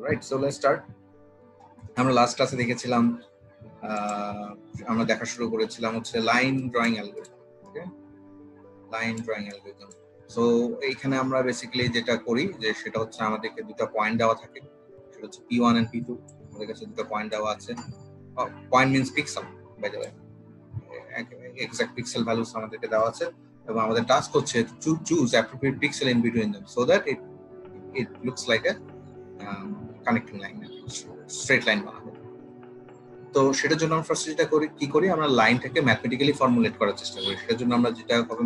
Right, so let's start. আমরা last ক্লাসে দেখেছিলাম, আমরা দেখা শুরু করেছিলাম হচ্ছে লাইন ড্রয়িং অ্যালগরিদম। ওকে, লাইন ড্রয়িং অ্যালগরিদম। সো এইখানে আমরা বেসিক্যালি যেটা করি যে সেটা হচ্ছে আমাদেরকে দুটো পয়েন্ট দেওয়া থাকে, সেটা হচ্ছে P1 এন্ড P2। আমাদের কাছে দুটো পয়েন্ট দেওয়া আছে। Point means pixel, by the way, exact pixel values আমাদেরকে দেওয়া আছে এবং আমাদের টাস্ক হচ্ছে to choose appropriate pixel in between them so that it looks like a connecting line, straight line বানাবো। তো সেটার জন্য আমরা ফার্স্ট যেটা করি, কি করি, আমরা লাইনটাকে ম্যাথমেটিক্যালি ফর্মুলেট করার চেষ্টা করি। সেটার জন্য আমরা যেটা হবে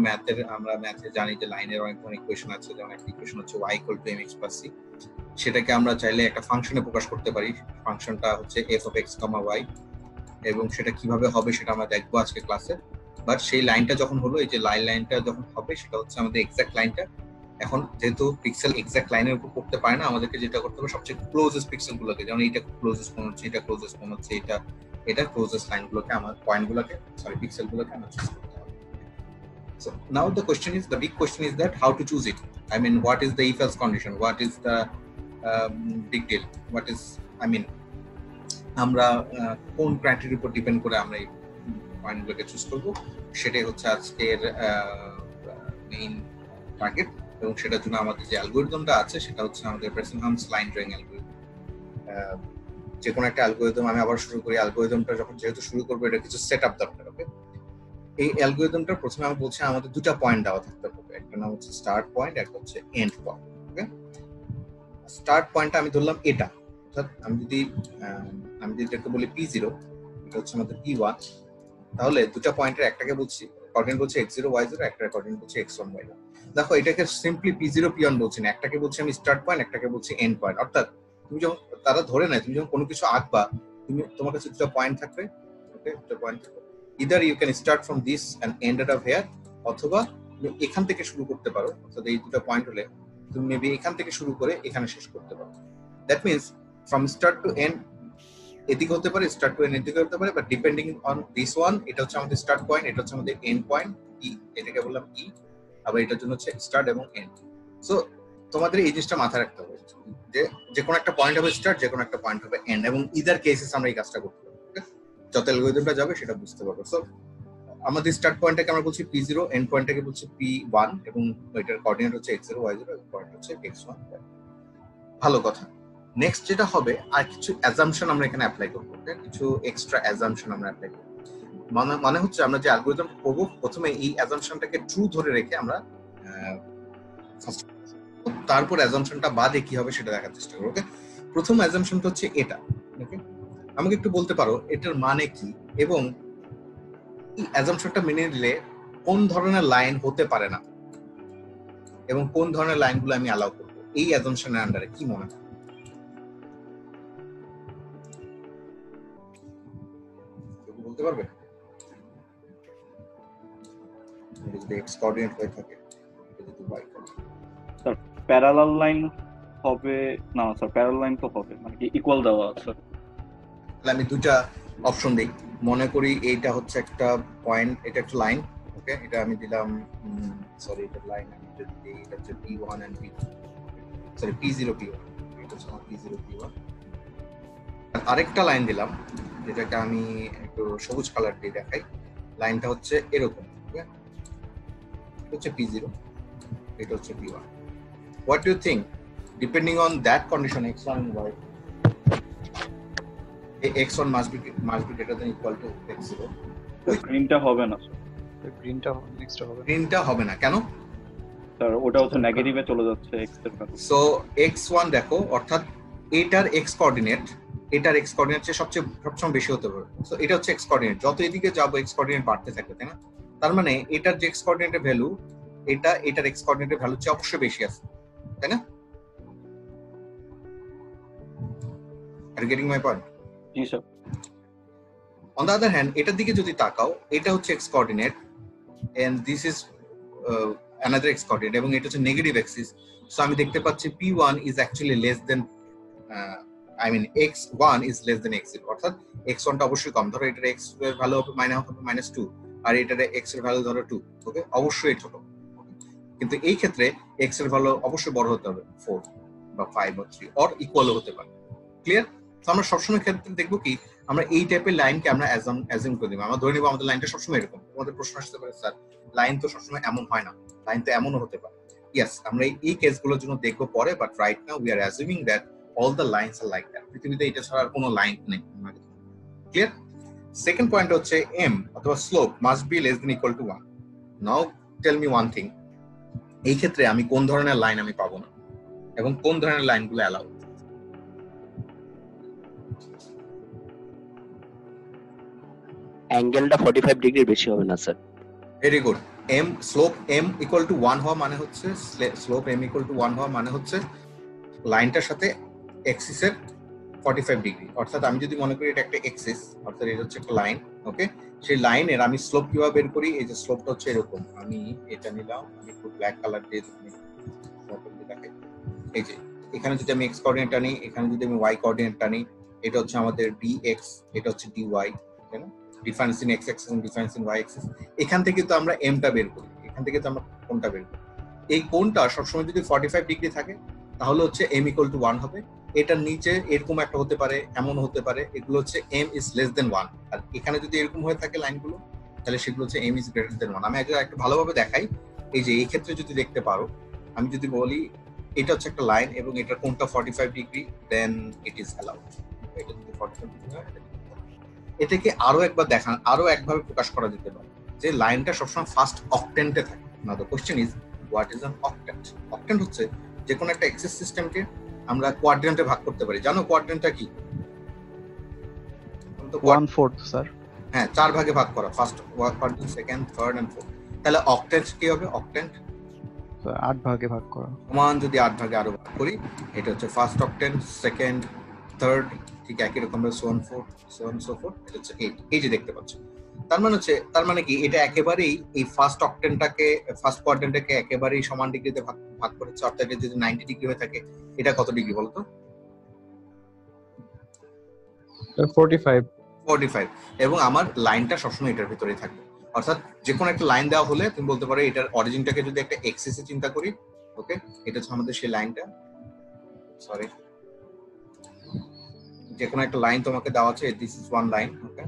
আমরা ম্যাথে জানি যে লাইনের অনেক ধরনের ইকুয়েশন আছে, যেমন একটা ইকুয়েশন হচ্ছে y = mx + c। সেটাকে আমরা চাইলে একটা ফাংশনে প্রকাশ করতে পারি। ফাংশনটা হচ্ছে f of x, y, এবং সেটা কিভাবে হবে সেটা আমরা দেখবো আজকে ক্লাসে। বাট সেই লাইনটা যখন হলো, এই যে লাইনটা যখন হবে সেটা হচ্ছে আমাদের এক্সাক্ট লাইনটা। এখন যেহেতু পিক্সেল এক্সাক্ট লাইনের উপর পড়তে পারে না, আমাদেরকে যেটা করতে হবে সবচেয়ে ক্লোজেস্ট পিক্সেল গুলোকে, যেমন এইটা ক্লোজেস্ট কোন হচ্ছে, এটা ক্লোজেস্ট কোন হচ্ছে, এটা ক্লোজেস্ট লাইনগুলোকে, আমার পয়েন্টগুলোকে, সরি পিক্সেলগুলোকে আমরা চুজ করতে হবে। So now the big question is that how to choose it. I mean, what is the if else condition? What is the big deal? What is, I mean, আমরা কোন ক্রাইটেরিয়ার উপর depend করে আমরা এই পয়েন্টগুলোকে choose করব, সেটাই হচ্ছে আজকের মেইন টার্গেট। এবং সেটার জন্য আমাদের যে অ্যালগরিদমটা আছে সেটা হচ্ছে আমাদের ব্রেসেনহামস লাইন ড্রয়িং অ্যালগরিদম। যে কোনো একটা অ্যালগরিদম আমি আবার শুরু করি। অ্যালগরিদমটা যখন যেহেতু শুরু করবো, এটা কিছু সেটআপ দরকার হবে। এই অ্যালগরিদমটা প্রথমে আমি বলছি আমাদের দুটো পয়েন্ট দেওয়া থাকতে হবে, একটা নাম হচ্ছে স্টার্ট পয়েন্ট, একটা হচ্ছে এন্ড পয়েন্ট। ওকে, স্টার্ট পয়েন্টটা আমি ধরলাম এটা, অর্থাৎ আমি যদি এটাকে বলি P0, এটা হচ্ছে আমাদের P1, তাহলে দুটো পয়েন্টের একটাকে বলছি কোঅর্ডিনেট বলছি x0 y0, একটা কোঅর্ডিনেট বলছি x1 y1। দেখো, এটাকে সিম্পলি P0 P1 বলছি না, একটাকে বলছি আমি স্টার্ট পয়েন্ট, একটাকে বলছি এন্ড পয়েন্ট। অর্থাৎ তুমি যখন তারা ধরে নেয়, তুমি যখন কোনো কিছু আঁকবা, তোমার কাছে দুটো পয়েন্ট থাকবে। ওকে, দুটো পয়েন্ট থাকবে, either you can start from this end end up here, অথবা তুমি এখান থেকে শুরু করতে পারো। অর্থাৎ এই দুটো পয়েন্ট হলে তুমি মেবি এখান থেকে শুরু করে এখানে শেষ করতে পারো। That means from start to end এদিকে হতে পারে, স্টার্ট টু এন্ড এদিকে হতে পারে, but depending on this one, এটা হচ্ছে আমাদের স্টার্ট পয়েন্ট, এটা হচ্ছে আমাদের এন্ড পয়েন্ট ই, এটাকে বললাম ই, আবার এটার জন্য হচ্ছে স্টার্ট এবং এন্ড। সো তোমাদের এই জিনিসটা মাথায় রাখতে হবে যে যে কোনো একটা পয়েন্ট হবে স্টার্ট, যে কোনো একটা পয়েন্ট হবে এন্ড, এবং ইদার কেসেস আমরা এই কাজটা করতে পারবো। যত অ্যালগরিদমটা যাবে সেটা বুঝতে পারবো। সো আমাদের স্টার্ট পয়েন্টটাকে আমরা বলছি P0, এন্ড পয়েন্টটাকে বলছি P1, এবং এটার কোঅর্ডিনেট হচ্ছে x0 y0, এবং পয়েন্ট হচ্ছে x1 y1। ভালো কথা। নেক্সট যেটা হবে, আর কিছু অ্যাজাম্পশন আমরা এখানে অ্যাপ্লাই করবো, কিছু এক্সট্রা অ্যাজাম্পশন আমরা অ্যাপ্লাই করবো। মানে হচ্ছে আমরা যে অ্যালগরিদম করবো, প্রথমে এই অ্যাজাম্পশনটাকে ট্রু ধরে রেখে আমরা তারপর অ্যাজাম্পশনটা বাদে কি হবে সেটা দেখার চেষ্টা করবো। ওকে, প্রথম অ্যাজাম্পশনটা হচ্ছে এটা। ওকে, আমাকে একটু বলতে পারো এটার মানে কি, এবং এই অ্যাজাম্পশনটা মেনে নিলে কোন ধরনের লাইন হতে পারে না, এবং কোন ধরনের লাইনগুলো আমি অ্যালাউ করবো এই অ্যাজাম্পশনের আন্ডারে, কি মনে হয়? বলতে পারবে? যদি x কোঅর্ডিনেট হয়ে থাকে, এটা যদি y coordinate, sir parallel line হবে না? স্যার প্যারালাল লাইন তো হবে, মানে কি ইকুয়াল দেওয়া আছে। তাহলে আমি দুটো অপশন দেই। মনে করি এইটা হচ্ছে একটা পয়েন্ট, এটা একটা লাইন। ওকে, এটা আমি দিলাম, সরি এটা লাইন, আমি যদি দিই এটা হচ্ছে P1 and P2, sorry P0 P1, এটা হচ্ছে আমার P0 P1। আরেকটা লাইন দিলাম, যেটাকে আমি একটু সবুজ কালার দিয়ে দেখাই। লাইনটা হচ্ছে এরকম, ওকে, এটা হচ্ছে P0, এটা হচ্ছে P1। What do you think, depending on that condition x1 and y, x1 must be greater than equal to x0? গ্রিনটা হবে না স্যার, গ্রিনটা হবে না কেন? স্যার ওটা হচ্ছে নেগেটিভে চলে যাচ্ছে x এর ভ্যালু। সো x1 দেখো, অর্থাৎ এটার x কোঅর্ডিনেট, এটার x কোঅর্ডিনেট সবচেয়ে বেশি হতে পারে। সো এটা হচ্ছে x কোঅর্ডিনেট, যত এদিকে যাবো x কোঅর্ডিনেট বাড়তে থাকবে, তাই না? তার মানে এটার যে x কোঅর্ডিনেটের ভ্যালু, এটার x কোঅর্ডিনেটের ভ্যালু চেয়ে অবশ্যই বেশি আছে, তাই না? আর গেটিং মাই পয়েন্ট? জি sir. On the other hand, এটার দিকে যদি তাকাও, এটা হচ্ছে x coordinate and this is another x coordinate, এবং এটা হচ্ছে নেগেটিভ অ্যাক্সিস। সো আমি দেখতে পাচ্ছি P1 is actually less than x1 is less than x0, অর্থাৎ x1 টা অবশ্যই কম। ধরো এটার x এর ভ্যালু হবে -2, আর এটার x এর ভ্যালু ধরো 2, ওকে, অবশ্যই ছোট। কিন্তু এই ক্ষেত্রে x এর ভ্যালু অবশ্যই বড় হতে হবে, 4 বা 5 বা 3, অর ইকুয়ালও হতে পারে। ক্লিয়ার? তো আমরা সবসময় ক্ষেত্রে দেখবো কি আমরা এই টাইপের লাইনকে আমরা অ্যাজিউম করে দিব। আমরা ধরে নিব আমাদের লাইনটা সবসময় এরকম। তোমাদের প্রশ্ন আসতে পারে স্যার লাইন তো সবসময় এমন হয় না, লাইন তো এমনও হতে পারে। ইয়েস, আমরা এই কেসগুলোর জন্য দেখবো পরে, but right now we are assuming that all the lines are like that. পৃথিবীতে এটা ছাড়া আর কোনো লাইন নেই। ক্লিয়ার? সেকেন্ড পয়েন্ট হচ্ছে এম অথবা slope must be less than equal to 1। Now tell me one thing, এই ক্ষেত্রে আমি কোন ধরনের লাইন আমি পাবো না এবং কোন ধরনের লাইনগুলো অ্যালাউ? অ্যাঙ্গেলটা 45 ডিগ্রির বেশি হবে না sir. Very good. M slope M equal to 1 হওয়া মানে হচ্ছে স্লোপ এম ইকুয়াল টু 1 হওয়া মানে হচ্ছে লাইনটার সাথে এক্সিসের 45 ডিগ্রি। অর্থাৎ আমি যদি মনে করি এটা একটা এক্সিস, অর্থাৎ এটা হচ্ছে একটা লাইন, ওকে, সেই লাইনের আমি স্লোপ কিভাবে বের করি? এই যে স্লোপটা হচ্ছে এরকম, আমি এটা নিলাম, আমি একটু ব্ল্যাক কালার দিয়ে দেখাই। এই যে এখানে যদি আমি এক্স কোঅর্ডিনেট আনি, এখানে যদি আমি ওয়াই কোঅর্ডিনেট আনি, এটা হচ্ছে আমাদের ডিএক্স, এটা হচ্ছে ডিওয়াই, তাই না? Difference in X axis and difference in Y axis. এখান থেকে তো আমরা এমটা বের করি, এখান থেকে তো আমরা কোণটা বের করি। এই কোণটা সবসময় যদি 45 ডিগ্রি থাকে তাহলে হচ্ছে এম ইকুয়াল টু 1 হবে। এটার নিচে এরকম একটা হতে পারে, এমন হতে পারে, এগুলো হচ্ছে এম ইজ লেস দেন 1। আর এখানে যদি এরকম হয়ে থাকে লাইনগুলো তাহলে সেগুলো হচ্ছে এম ইজ গ্রেটার দেন 1। আমি একটু ভালোভাবে দেখাই। এই যে এই ক্ষেত্রে যদি দেখতে পারো, আমি যদি বলি এটা হচ্ছে একটা লাইন এবং এটার কোণটা 45 degree, then it is allowed. এটা যদি 45 ডিগ্রি হয়, এটাকে আরো একবার দেখান, আরো একভাবে প্রকাশ করা যেতে পারে যে লাইনটা সবসময় ফার্স্ট অক্টেন্টে থাকে। Now the question is what is an octant? Octant হচ্ছে যে কোনো একটা এক্সিস সিস্টেমকে আমরা কোয়াড্রেন্টে ভাগ করতে পারি। জানো কোয়াড্রেন্টটা কি? 1/4 স্যার। হ্যাঁ, 4 ভাগে ভাগ করা, first quadrant, second, third and fourth. তাহলে অক্টেন্ট কি হবে? অক্টেন্ট 8 ভাগে ভাগ করা। সমান যদি 8 ভাগে আরো ভাগ করি, এটা হচ্ছে ফার্স্ট অক্টেন্ট, সেকেন্ড, থার্ড, ঠিক একই রকম ভাবে সোন ফোর, সোন সো ফোর, এটা হচ্ছে 8। এই যে দেখতে পাচ্ছ, তার মানে কি এটা একেবারেই এই ফার্স্ট অক্টেন্টটাকে, ফার্স্ট কোয়াড্রেন্টটাকে একেবারেই সমান ডিগ্রিতে ভাগ করেছে। অর্থাৎ যদি 90 ডিগ্রি হয়ে থাকে, এটা কত ডিগ্রি বলতো? 45। এবং আমার লাইনটা সবসময় এটার ভিতরেই থাকবে। অর্থাৎ যে কোনো একটা লাইন দেওয়া হলে তুমি বলতে পারো এটার অরিজিনটাকে যদি একটা এক্সিসে চিন্তা করি, ওকে, এটা হচ্ছে আমাদের সেই লাইনটা, সরি, যে কোনো একটা লাইন তোমাকে দেওয়া আছে, দিস ইজ ওয়ান লাইন, ওকে,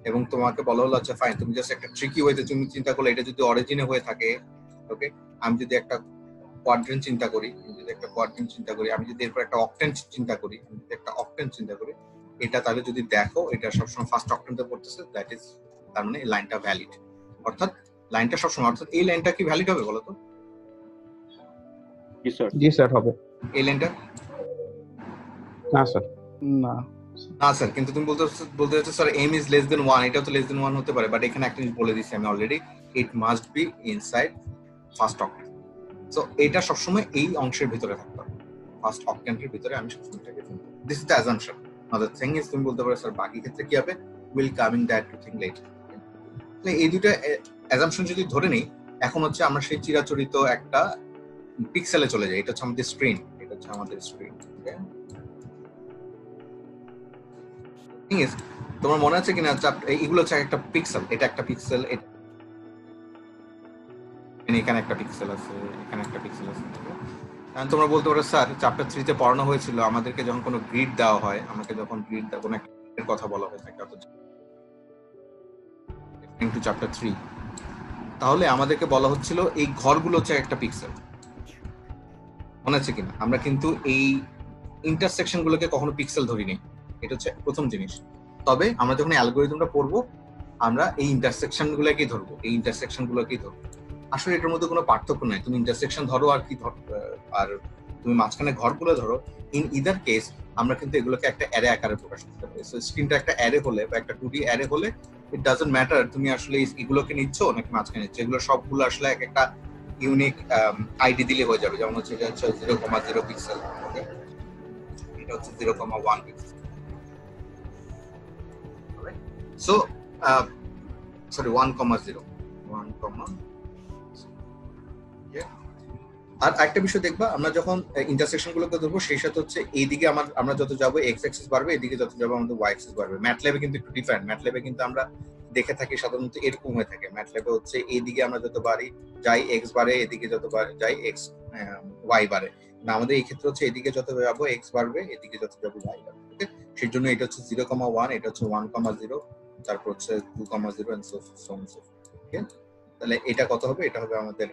এবং তোমাকে বলা হলো আচ্ছা ফাইন, তুমি জাস্ট একটা ট্রিকি ওয়েতে তুমি চিন্তা করলে এটা যদি অরিজিনে হয়ে থাকে, ওকে, আমি যদি একটা কোয়াড্রেন্ট চিন্তা করি, আমি যদি এরপর একটা অক্টেন্ট চিন্তা করি, এটা তাহলে যদি দেখো এটা সবসময় ফার্স্ট অক্টেন্টে পড়তেছে, দ্যাট ইজ, তার মানে এই লাইনটা ভ্যালিড। অর্থাৎ লাইনটা সবসময়, অর্থাৎ এই লাইনটা কি ভ্যালিড হবে বলো তো? জি স্যার হবে। এই লাইনটা না স্যার, না স্যার, কিন্তু তুমি বলতে চাচ্ছ sir M is less than 1, এটাও তো লেস দেন 1 হতে পারে, বাট এখানে একটা জিনিস বলে দিছি আমি already, it must be inside first octant. So এটা সবসময় এই অংশের ভিতরে থাকতে হবে, ফার্স্ট অক্টেন্টের ভিতরে আমি সবসময় এটাকে ফেলবো। This is the assumption. Now the thing is, তুমি বলতে পারো স্যার বাকি ক্ষেত্রে কি হবে, will coming that two thing later. এই দুটো অ্যাজাম্পশন যদি ধরে নিই, এখন হচ্ছে আমরা সেই চিরাচরিত একটা পিক্সেলে চলে যাই। এটা হচ্ছে আমাদের স্ক্রিন, ঠিক আছে? তোমার মনে আছে কিনা এইগুলো হচ্ছে একটা পিক্সেল, এটা একটা পিক্সেল, এখানে একটা পিক্সেল আছে, এখানে একটা পিক্সেল আছে। তোমরা বলতে পারো স্যার চ্যাপ্টার 3 তে পড়ানো হয়েছিল, আমাদেরকে যখন কোনো গ্রিড দেওয়া হয়, কোনো একটা কথা বলা হয় থাকে ইনটু চ্যাপ্টার 3, তাহলে আমাদেরকে বলা হচ্ছিল এই ঘরগুলো হচ্ছে একটা পিক্সেল। মনে আছে কিনা? আমরা কিন্তু এই ইন্টারসেকশন গুলোকে কখনো পিক্সেল ধরিনি, এটা হচ্ছে প্রথম জিনিস। তবে আমরা যখন অ্যালগরিদমটা পড়বো, আমরা এই ইন্টারসেকশন গুলোকেই ধরবো। আসলে এটার মধ্যে কোনো পার্থক্য নাই, তুমি ইন্টারসেকশন ধরো আর তুমি মাঝখানে ঘরগুলো ধরো, ইন ইদার কেস আমরা কিন্তু এগুলোকে একটা অ্যারে আকারে প্রকাশ করতে পারি। সো স্ক্রিনটা একটা অ্যারে হলে বা একটা 2D অ্যারে হলে, ইট ডাজন্ট ম্যাটার তুমি আসলে এগুলোকে নিচ্ছ নাকি মাঝখানে নিচ্ছ, এগুলো সবগুলো আসলে একটা ইউনিক আইডি দিলে হয়ে যাবে। যেমন হচ্ছে এটা হচ্ছে 0,0 পিক্সেল, ওকে, এটা হচ্ছে 0,1 পিক্সেল। সো সরি 1,0 আর একটা বিষয় দেখবা, আমরা যখন ইন্টারসেকশন গুলোকে ধরবো সেই সাথে হচ্ছে এইদিকে আমরা যত যাবো এক্স অ্যাক্সিস বাড়বে, এদিকে যত যাবো আমাদের ওয়াই অ্যাক্সিস বাড়বে। ম্যাটল্যাবে কিন্তু একটু ডিফারেন্ট, ম্যাটল্যাবে কিন্তু আমরা দেখে থাকি সাধারণত এরকম হয়ে থাকে। ম্যাটল্যাবে হচ্ছে এইদিকে আমরা যত যাই এক্স বাড়ে, এদিকে যত যাই এক্স ওয়াই বাড়ে। না আমাদের এই ক্ষেত্রে হচ্ছে এদিকে যত যাবো x বাড়বে, এদিকে যত যাবো y বাড়বে। ওকে, সেই জন্য এটা হচ্ছে 0,1, এটা হচ্ছে 1,0, তারপর হচ্ছে 2,0 এন্ড সো অন সো। ওকে, তাহলে এটা কত হবে? এটা হবে আমাদের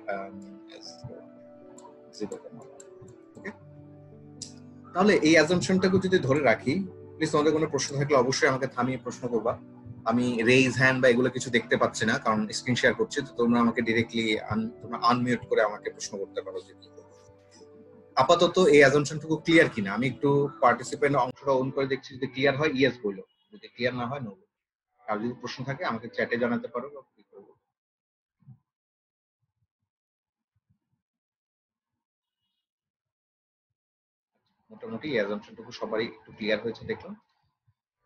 0,1। ওকে, তাহলে এই অ্যাজাম্পশনটাকে যদি ধরে রাখি, প্লিজ তোমাদের কোনো প্রশ্ন থাকলে অবশ্যই আমাকে থামিয়ে প্রশ্ন করবা। আমি রেইজ হ্যান্ড বা এগুলো কিছু দেখতে পাচ্ছি না, কারণ স্ক্রিন শেয়ার করছি, তো তোমরা আমাকে ডিরেক্টলি তোমরা আনমিউট করে আমাকে প্রশ্ন করতে পারো যে কি করবো। আপাতত এই অ্যাজাম্পশনটুকু ক্লিয়ার কিনা আমি একটু পার্টিসিপেন্ট অংশটা অন করে দেখছি, যদি ক্লিয়ার হয় ইয়েস বলো, যদি ক্লিয়ার না হয় নো। আর যদি প্রশ্ন থাকে আমাকে চ্যাটে জানাতে পারো বা কি করবো। মোটামুটি এই অ্যাজাম্পশনটুকু সবারই একটু ক্লিয়ার হয়েছে দেখলাম,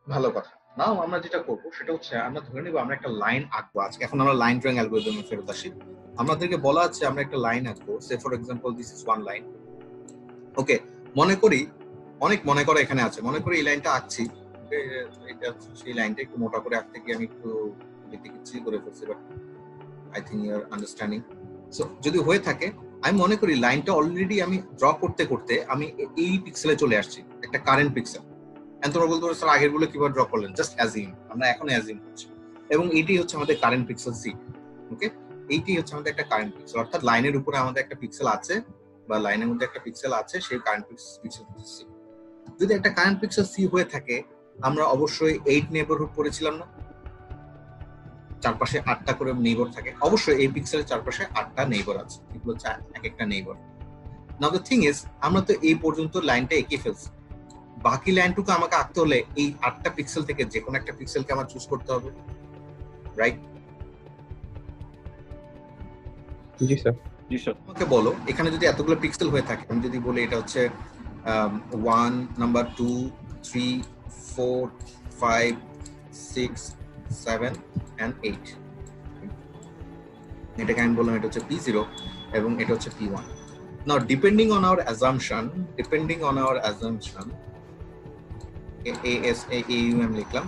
ভালো কথা। নাও আমরা যেটা করবো সেটা হচ্ছে আমরা ধরে নিব আমরা একটা লাইন আঁকবো আজকে। এখন আমরা লাইন ড্রয়িং অ্যালগরিদমে ফেরত আসি। আমাদেরকে বলা আছে আমরা একটা লাইন আঁকবো, say for example this is one line. Okay, মনে করি অনেক মনে করো এখানে আছে, মনে করি এই লাইনটা আঁকছি, এটা সেই লাইনটা একটু মোটা করে আঁকতে গিয়ে আমি একটু বিচ্ছিরি করে ফেলছি, but I think you are understanding. So যদি হয়ে থাকে, আমি মনে করি লাইনটা অলরেডি আমি ড্র করতে করতে আমি এই পিক্সেলে চলে আসছি, একটা কারেন্ট পিক্সেল। তোমরা বলতে পারো স্যার আগের গুলো কিভাবে ড্র করলেন? জাস্ট অ্যাজিম, আমরা এখন অ্যাজিম করছি, এবং এইটাই হচ্ছে আমাদের কারেন্ট পিক্সেল সি। ওকে, এইটাই হচ্ছে আমাদের একটা কারেন্ট পিক্সেল, অর্থাৎ লাইনের উপরে আমাদের একটা পিক্সেল আছে বা লাইনের মধ্যে একটা পিক্সেল আছে, সেই কারেন্ট পিক্সেল সি। যদি একটা কারেন্ট পিক্সেল সি হয়ে থাকে, আমরা অবশ্যই 8 নেইবারহুড পড়েছিলাম না? চারপাশে 8টা করে নেইবার থাকে, অবশ্যই এই পিক্সেলের চারপাশে 8টা নেইবার আছে, এগুলো হচ্ছে এক একটা neighbour. Now the thing is, আমরা তো এই পর্যন্ত লাইনটা এঁকে ফেলছি, বাকি লাইনটুকু আমাকে আঁকতে হলে এই 8টা পিক্সেল থেকে যে কোনো একটা পিক্সেলকে আমার চুজ করতে হবে, রাইট? জি স্যার, জি স্যার। আমাকে বলো এখানে যদি এতগুলো পিক্সেল হয়ে থাকে, আমি যদি বলি এটা হচ্ছে 1, নাম্বার 2, 3, 4, 5, 6, 7 and 8, এটাকে আমি বললাম এটা হচ্ছে P0 এবং এটা হচ্ছে P1। Now depending on our assumption ASAUM লিখলাম,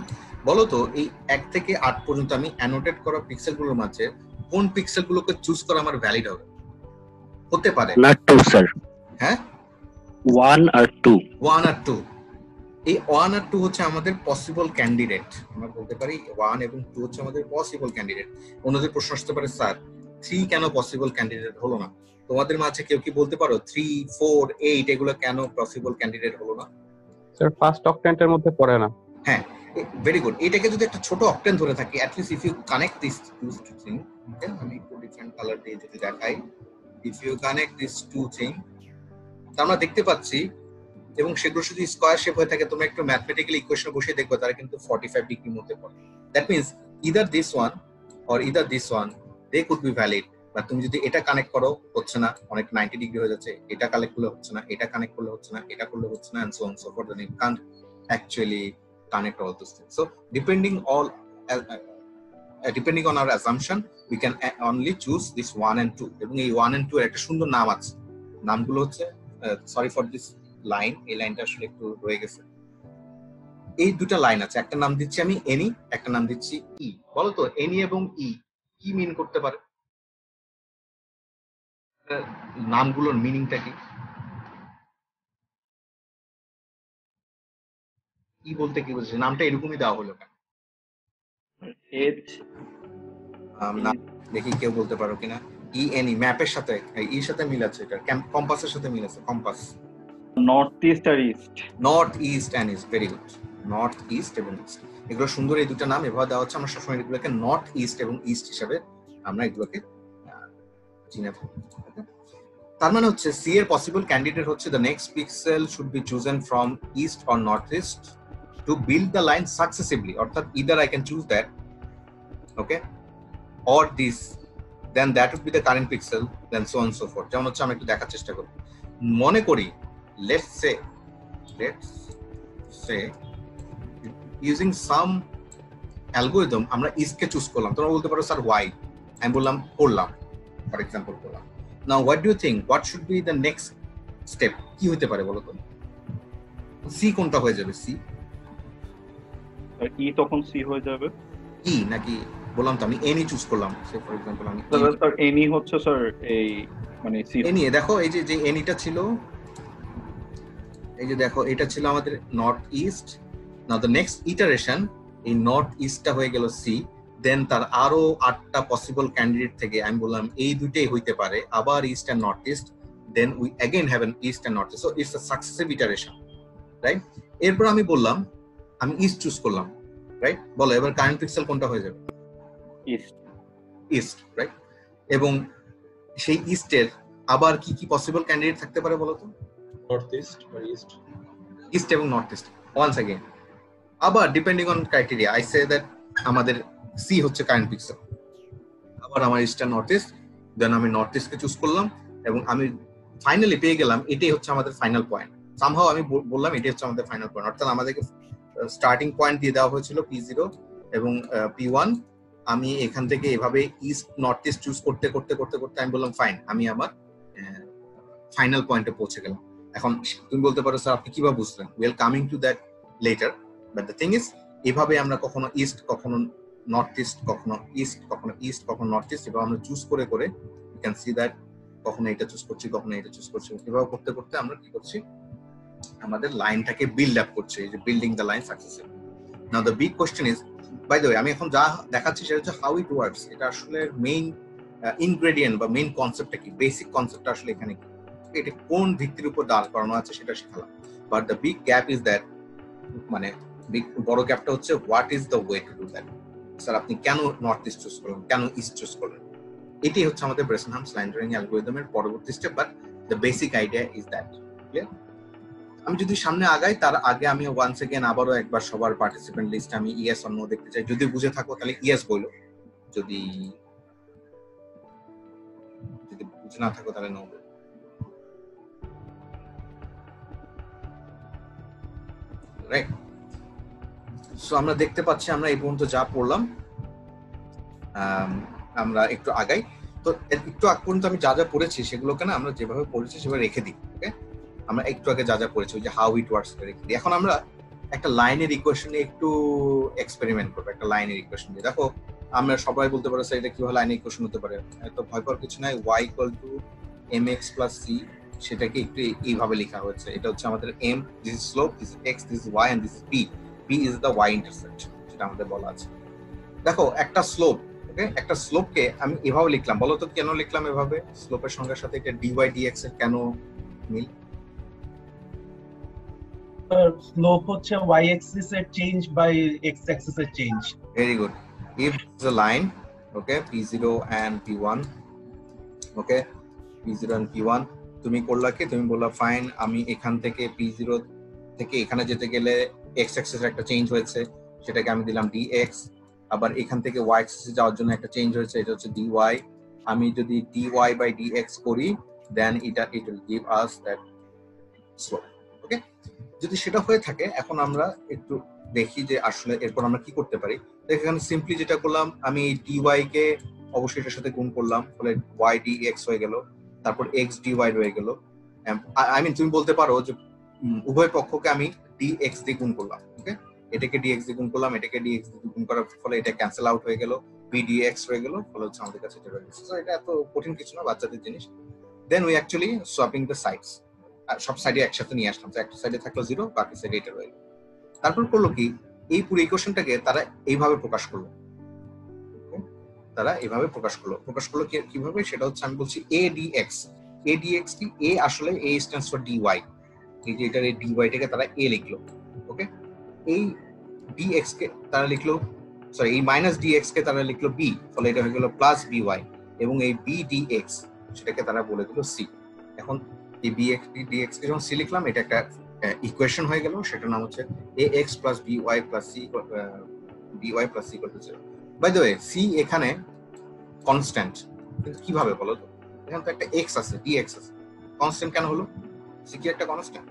বলো তো এই 1 থেকে 8 পর্যন্ত আমি অ্যানোটেট করা পিক্সেলগুলোর মাঝে কোন পিক্সেলগুলোকে চুজ করা আমার ভ্যালিড হবে? হতে পারে না 2 স্যার, হ্যাঁ 1 আর 2। 1 আর 2, এই 1 আর 2 হচ্ছে আমাদের পসিবল ক্যান্ডিডেট। আমরা বলতে পারি 1 এবং 2 হচ্ছে আমাদের পসিবল ক্যান্ডিডেট। অন্যদের প্রশ্ন আসতে পারে স্যার 3 কেন পসিবল ক্যান্ডিডেট হলো না? তোমাদের মাঝে কেউ কি বলতে পারো 3, 4, 8 এগুলো কেন পসিবল ক্যান্ডিডেট হলো না? স্যার ফার্স্ট অক্টেন্টের মধ্যে পড়ে না। হ্যাঁ, ভেরি গুড। এটাকে যদি একটা ছোট অক্টেন ধরে থাকি, at least if you connect these two things, okay, আমি একটু ডিফারেন্ট কালার দিয়ে যদি দেখাই, if you connect these two things, আমরা দেখতে পাচ্ছি, এবং সেগুলো যদি স্কয়ার শেপ হয়ে থাকে, তোমরা একটু ম্যাথমেটিক্যাল ইকুয়েশন বসিয়ে দেখবে তারা কিন্তু 45 ডিগ্রির মধ্যে পড়ে। That means either this one or either this one, they could be valid। বা তুমি যদি এটা কানেক্ট করো হচ্ছে না, অনেক 90 ডিগ্রি হয়ে যাচ্ছে, এটা কানেক্ট করলে হচ্ছে না, এটা কানেক্ট করলে হচ্ছে না, এটা করলে হচ্ছে না, and so on so forth, and you can't actually connect all those things. So depending on our assumption, we can only choose this 1 and 2, এবং এই 1 and 2 এর একটা সুন্দর নাম আছে, নামগুলো হচ্ছে সরি ফর দিস লাইন, এই লাইনটা আসলে একটু রয়ে গেছে। এই দুটো লাইন আছে, একটা নাম দিচ্ছি আমি এনি, একটা নাম দিচ্ছি ই। বলো তো এনি এবং ই কি মিন করতে পারে? নামগুলোর মিনিংটা কি? ই বলতে কি বুঝছে? নামটা এরকমই দেওয়া হলো কেন? দেখি কেউ বলতে পারো কিনা। ই এনি ম্যাপের সাথে, ইর সাথে মিল আছে, এটা কম্পাসের সাথে মিল আছে। কম্পাস নর্থ ইস্ট আর east, north east and east, very good. North east এবং ইস্ট, এগুলো সুন্দর এই দুটো নাম এভাবে দেওয়া হচ্ছে। আমরা সবসময় এগুলোকে নর্থ ইস্ট এবং ইস্ট হিসাবে আমরা এগুলোকে চিনে থাকি। তার মানে হচ্ছে সি এর পসিবল ক্যান্ডিডেট হচ্ছে the next pixel should be chosen from east or north east to build the line successively, অর্থাৎ either I can choose that, okay, or this, then that would be the current pixel, then so on so forth. যেমন হচ্ছে আমি একটু দেখার চেষ্টা করি। মনে করি let's say using some algorithm আমরা ইস্ট কে চুজ করলাম। তোমরা বলতে পারো স্যার why, আমি বললাম করলাম, ফর এক্সাম্পল করলাম। now what do you think, what should be the next step? কি হতে পারে বলো তো? সি কোনটা হয়ে যাবে? সি ই তখন সি হয়ে যাবে। ই নাকি বললাম তো আমি এনি চুজ করলাম, সে ফর এক্সাম্পল আমি স্যার এনি হচ্ছে স্যার এই মানে সি এনি। দেখো এই যে এনিটা ছিল এই যে দেখো এটা ছিল আমাদের north east. Now the next iteration, এই নর্থ ইস্টটা হয়ে গেল সি। দেন তার আরো 8টা পসিবল ক্যান্ডিডেট থেকে আমি বললাম এই দুইটাই হইতে পারে, আবার east and north east. Then we again have an east and north east, so it's a successive iteration, right? এরপর আমি বললাম আমি ইস্ট চুজ করলাম, রাইট? বলো এবার কারেন্ট পিক্সেল কোনটা হয়ে যাবে? ইস্ট। East, right? এবং সেই ইস্টের আবার কি কি পসিবল ক্যান্ডিডেট থাকতে পারে বলো তো? নর্থ ইস্ট বা ইস্ট, ইস্ট এবং নর্থ ইস্ট। ওয়ান্স अगेन আবার depending on criteria I say that আমাদের সি হচ্ছে কারেন্ট পিক্সেল, আবার আমার ইস্ট আর নর্থ ইস্ট। দেন আমি নর্থ ইস্টকে চুজ করলাম এবং আমি ফাইনালি পেয়ে গেলাম এটাই হচ্ছে আমাদের ফাইনাল পয়েন্ট। সামহাও আমি বললাম এটাই হচ্ছে আমাদের ফাইনাল পয়েন্ট, অর্থাৎ আমাদেরকে স্টার্টিং পয়েন্ট দিয়ে দেওয়া হয়েছিল P0 এবং P1। আমি এখান থেকে এভাবে ইস্ট নর্থ ইস্ট চুজ করতে করতে করতে করতে আমি বললাম ফাইন, আমি আমার ফাইনাল পয়েন্টে পৌঁছে গেলাম। এখন তুমি বলতে পারো স্যার আপনি কিভাবে বুঝলেন? We are coming to that letter, but the thing is এভাবে আমরা কখনো ইস্ট কখনো নর্থ ইস্ট, কখনো ইস্ট কখনো ইস্ট কখনো নর্থ ইস্ট, এভাবে আমরা চুজ করে করে ইউ ক্যান সি দ্যাট কখনো এটা চুজ করছি কখনো এটা চুজ করছি। এভাবে করতে করতে আমরা কি করছি, আমাদের লাইনটাকে বিল্ড আপ করছে, এই যে building the line successful. Now the big question is, by the way আমি এখন যা দেখাচ্ছি সেটা হচ্ছে হাউ ইট ওয়ার্কস। এটা আসলে মেইন ইনগ্রেডিয়েন্ট বা মেইন কনসেপ্টটা কি, বেসিক কনসেপ্টটা আসলে এখানে কি, এটা কোন ভিত্তির উপর দাঁড় করানো আছে সেটা শেখালাম। But the big gap is that, মানে বড় গ্যাপটা হচ্ছে what is the way to do that. Sir আপনি কেন নর্থ ইস্ট চুজ করলেন, কেন ইস্ট চুজ করলেন? এটাই হচ্ছে আমাদের ব্রেসেনহামস লাইন ড্রয়িং অ্যালগরিদমের পরবর্তী step, but the basic idea is that. Clear? আমি যদি সামনে আগাই তার আগে আমি ওয়ান্স अगेन আবারও একবার সবার পার্টিসিপেন্ট লিস্ট আমি ইয়েস অর নো দেখতে চাই। যদি বুঝে থাকো তাহলে ইয়েস বলো, যদি বুঝে না থাকো তাহলে নো বলো। রাইট? সো আমরা দেখতে পাচ্ছি আমরা এই পর্যন্ত যা পড়লাম, আমরা একটু আগাই। তো একটু আগ পর্যন্ত আমি যা যা পড়েছি সেগুলোকে না আমরা যেভাবে পড়েছি সেভাবে রেখে দিই। ওকে, আমরা একটু আগে যা যা পড়েছি ওই যে হাউ ইট ওয়ার্কস রেখে দিই। এখন আমরা একটা লাইনের ইকুয়েশন নিয়ে একটু এক্সপেরিমেন্ট করবো। একটা লাইনের ইকুয়েশন দিয়ে দেখো, আমরা সবাই বলতে পারো স্যার এটা কিভাবে লাইনের ইকুয়েশন হতে পারে? এত ভয় পাওয়ার কিছু নাই। y = mx + c, সেটাকে একটু এইভাবে লেখা হয়েছে। এটা হচ্ছে আমাদের m, this is slope, this is x, this is y and this is b। b is the y intercept, যেটা আমাদের বলা আছে। দেখো একটা স্লোপ, ওকে, একটা স্লোপকে আমি এভাবে লিখলাম, বলো তো কেন লিখলাম এভাবে? স্লোপের সংজ্ঞার সাথে এটা dy dx এর কেন মিল? স্লোপ হচ্ছে y axis এর চেঞ্জ বাই x axis এর change. Very good. If there's a line, okay, P0 and P1, okay, P0 and P1, তুমি করলা কি, তুমি বললা ফাইন আমি এখান থেকে P0 থেকে এখানে যেতে গেলে x axis এর একটা চেঞ্জ হয়েছে, সেটাকে আমি দিলাম dx। আবার এখান থেকে y axis এ যাওয়ার জন্য একটা চেঞ্জ হয়েছে, এটা হচ্ছে dy। আমি যদি dy by dx করি then it will give us that slope, okay? যদি সেটা হয়ে থাকে, এখন আমরা একটু দেখি যে আসলে এরপর আমরা কি করতে পারি। এখানে সিম্পলি যেটা করলাম, আমি dy কে অবশ্যই এটার সাথে গুণ করলাম, ফলে y dx হয়ে গেল, তারপর x dy হয়ে গেল। আই মিন তুমি বলতে পারো যে উভয় পক্ষকে আমি dx দিয়ে গুণ করলাম, ওকে, এটাকে dx দিয়ে গুণ করলাম, এটাকে dx দিয়ে গুণ করার ফলে এটা ক্যান্সেল আউট হয়ে গেল, b dx হয়ে গেল, ফলে হচ্ছে আমাদের কাছে এটা রয়ে গেছে। সো এটা এত কঠিন কিছু না, বাচ্চাদের জিনিস। Then we actually swapping the sides, সব সাইডে একসাথে নিয়ে আসলাম, একটা সাইডে থাকলো 0, বাকি সাইডে এটা রয়ে গেল। তারপর করলো কি, এই পুরো ইকুয়েশনটাকে তারা এইভাবে প্রকাশ করলো, তারা এইভাবে প্রকাশ করলো কিভাবে সেটা হচ্ছে আমি বলছি a dx। a dx কি? a আসলে a স্ট্যান্ডস ফর dy, এই যে এটার এই dy টাকে তারা a লিখলো, ওকে। এই dx কে তারা লিখলো, সরি এই মাইনাস dx কে তারা লিখলো b, ফলে এটা হয়ে গেল প্লাস by, এবং এই b dx সেটাকে তারা বলে দিল c। এখন এই dx কে যখন c লিখলাম, এটা একটা ইকুয়েশন হয়ে গেল, সেটার নাম হচ্ছে ax + by + c by + c = 0। By the way c এখানে কনস্ট্যান্ট, কিন্তু কিভাবে বলো তো? এখানে তো একটা x আছে, dx আছে, কনস্ট্যান্ট কেন হলো? c কি একটা কনস্ট্যান্ট?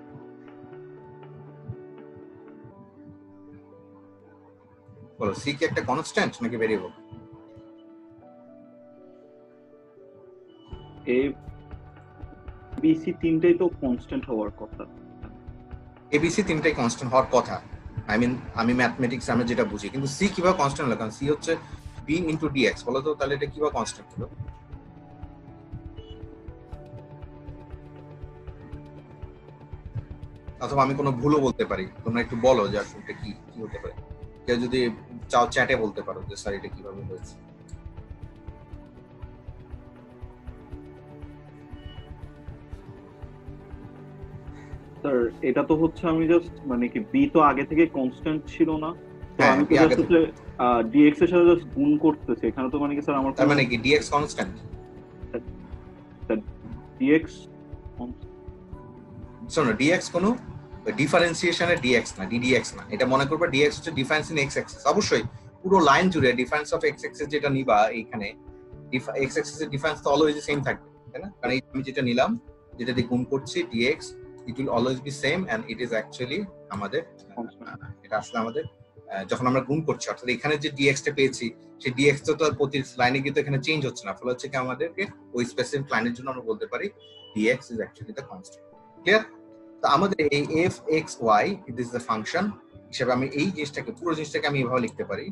বলো, c কি একটা কনস্ট্যান্ট নাকি ভেরিয়েবল? এ বি সি তিনটাই তো কনস্ট্যান্ট হওয়ার কথা। ABC তিনটাই কনস্ট্যান্ট হওয়ার কথা, আই মিন আমি ম্যাথমেটিক্স আমরা যেটা বুঝি, কিন্তু c কিভাবে কনস্ট্যান্ট হলো? কারণ c হচ্ছে b * dx, বলো তো তাহলে এটা কিভাবে কনস্ট্যান্ট হলো? অথবা আমি কোনো ভুলও বলতে পারি, তোমরা একটু বলো যে আসলে এটা কি কি হতে পারে। কেউ যদি চাও চ্যাটে বলতে পারো যে স্যার এটা কিভাবে হয়েছে। স্যার এটা তো হচ্ছে আমি জাস্ট মানে কি বি তো আগে থেকে কনস্ট্যান্ট ছিল না, তো হ্যাঁ, আমি তো B আগে জাস্ট হচ্ছে ডিএক্স এর সাথে জাস্ট গুণ করতেছি। এখানে তো মানে কি স্যার আমার তার মানে কি ডিএক্স কনস্ট্যান্ট? ডিএক্স শোনো, ডিএক্স কোনো ডিফারেন্সিয়েশনের ডিএক্স না, ডিডিএক্স না। এটা মনে করবে ডিএক্স হচ্ছে ডিফারেন্স ইন এক্স অ্যাক্সিস। অবশ্যই পুরো লাইন জুড়ে ডিফারেন্স অফ এক্স অ্যাক্সিস যেটা নিবা এইখানে এক্স অ্যাক্সিস এর ডিফারেন্স তো অলওয়েজ সেম থাকবে, তাই না? কারণ আমি যেটা নিলাম, যেটা দিয়ে গুণ করছি D X, it will always be same and it is actually আমাদের এটা আসলে আমাদের যখন আমরা গুণ করছি, অর্থাৎ এখানে যে ডিএক্স টা পেয়েছি সেই ডিএক্স তো প্রতি লাইনে কিন্তু এখানে চেঞ্জ হচ্ছে না, ফলে হচ্ছে কি আমাদেরকে ওই স্পেসিফিক লাইনের জন্য আমরা বলতে পারি D X is actually the constant. Clear? তো আমাদের এই F X Y it is the function হিসেবে আমি এই জিনিসটাকে পুরো জিনিসটাকে আমি এভাবে লিখতে পারি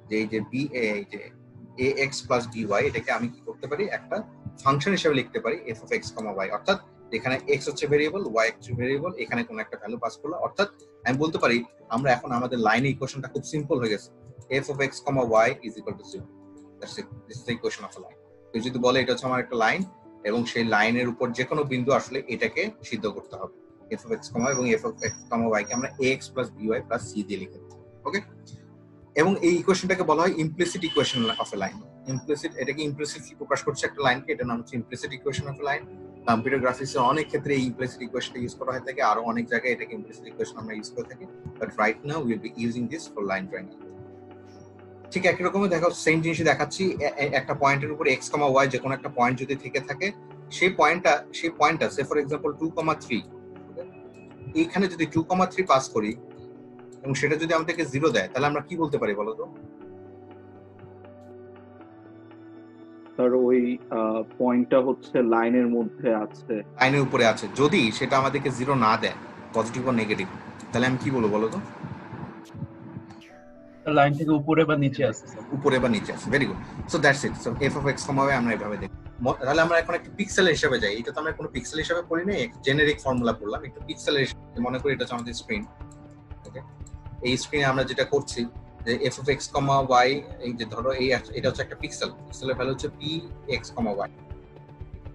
যে এই যে বি এই যে এ এক্স প্লাস বি ওয়াই, এটাকে আমি কি করতে পারি একটা ফাংশন হিসেবে লিখতে পারি F of X comma Y. অর্থাৎ এখানে এক্স হচ্ছে ভেরিয়েবল, ওয়াই হচ্ছে ভেরিয়েবল, এখানে কোনো একটা ভ্যালু পাস করলো। অর্থাৎ আমি বলতে পারি আমরা এখন আমাদের লাইন ইকুয়েশনটা খুব সিম্পল হয়ে গেছে, F of X comma Y is equal to 0। That's it, this is the equation of a line. তো যদি বলে এটা হচ্ছে আমার একটা লাইন এবং সেই লাইনের উপর যে কোনো বিন্দু আসলে এটাকে সিদ্ধ করতে হবে, এফ অফ এক্স কমা এবং F of X comma Y কে আমরা X plus B Y plus C দিয়ে লিখে দেব। ওকে, এবং এই ইকুয়েশনটাকে বলা হয় implicit equation of a line. Implicit, এটাকে ইমপ্লিসিটলি প্রকাশ করছে একটা লাইনকে, এটার নাম হচ্ছে implicit equation of a line. Computer গ্রাফিক্সে অনেক ক্ষেত্রে এই ইমপ্লিসিট ইকুয়েশনটা ইউজ করা হয়ে থাকে, আরো অনেক জায়গায় এটাকে ইমপ্লিসিট ইকুয়েশন আমরা ইউজ করে থাকি, but right now will be using this for line drawing. ঠিক একই রকমের দেখো, সেম জিনিসই দেখাচ্ছি। একটা পয়েন্টের উপর এক্স কমা ওয়াই যে কোনো একটা পয়েন্ট যদি থেকে থাকে, সেই পয়েন্টটা সে ফর এক্সাম্পল 2,3, এইখানে যদি 2,3 পাস করি এবং সেটা যদি আমাদেরকে 0 দেয়, তাহলে আমরা কি বলতে পারি বলো তো? স্যার ওই পয়েন্টটা হচ্ছে লাইনের মধ্যে আছে, লাইনের উপরে আছে। যদি সেটা আমাদেরকে 0 না দেয়, পজিটিভ বা নেগেটিভ, তাহলে আমি কি বলবো বলো তো? লাইন থেকে উপরে বা নিচে আছে স্যার। উপরে বা নিচে আছে। Very good. So that's it. So F of X comma Y আমরা এভাবে দেখি। তাহলে আমরা এখন একটা পিক্সেল হিসেবে যাই। এটা তো আমরা কোনো পিক্সেল হিসেবে পড়ি নাই, জেনারিক ফর্মুলা পড়লাম। একটু পিক্সেলের মনে করি এটা হচ্ছে আমাদের স্ক্রিন। ওকে, এই স্ক্রিনে আমরা যেটা করছি যে F of X comma Y, এই যে ধরো এই এটা হচ্ছে একটা পিক্সেল, পিক্সেলের ভ্যালু হচ্ছে P x comma Y.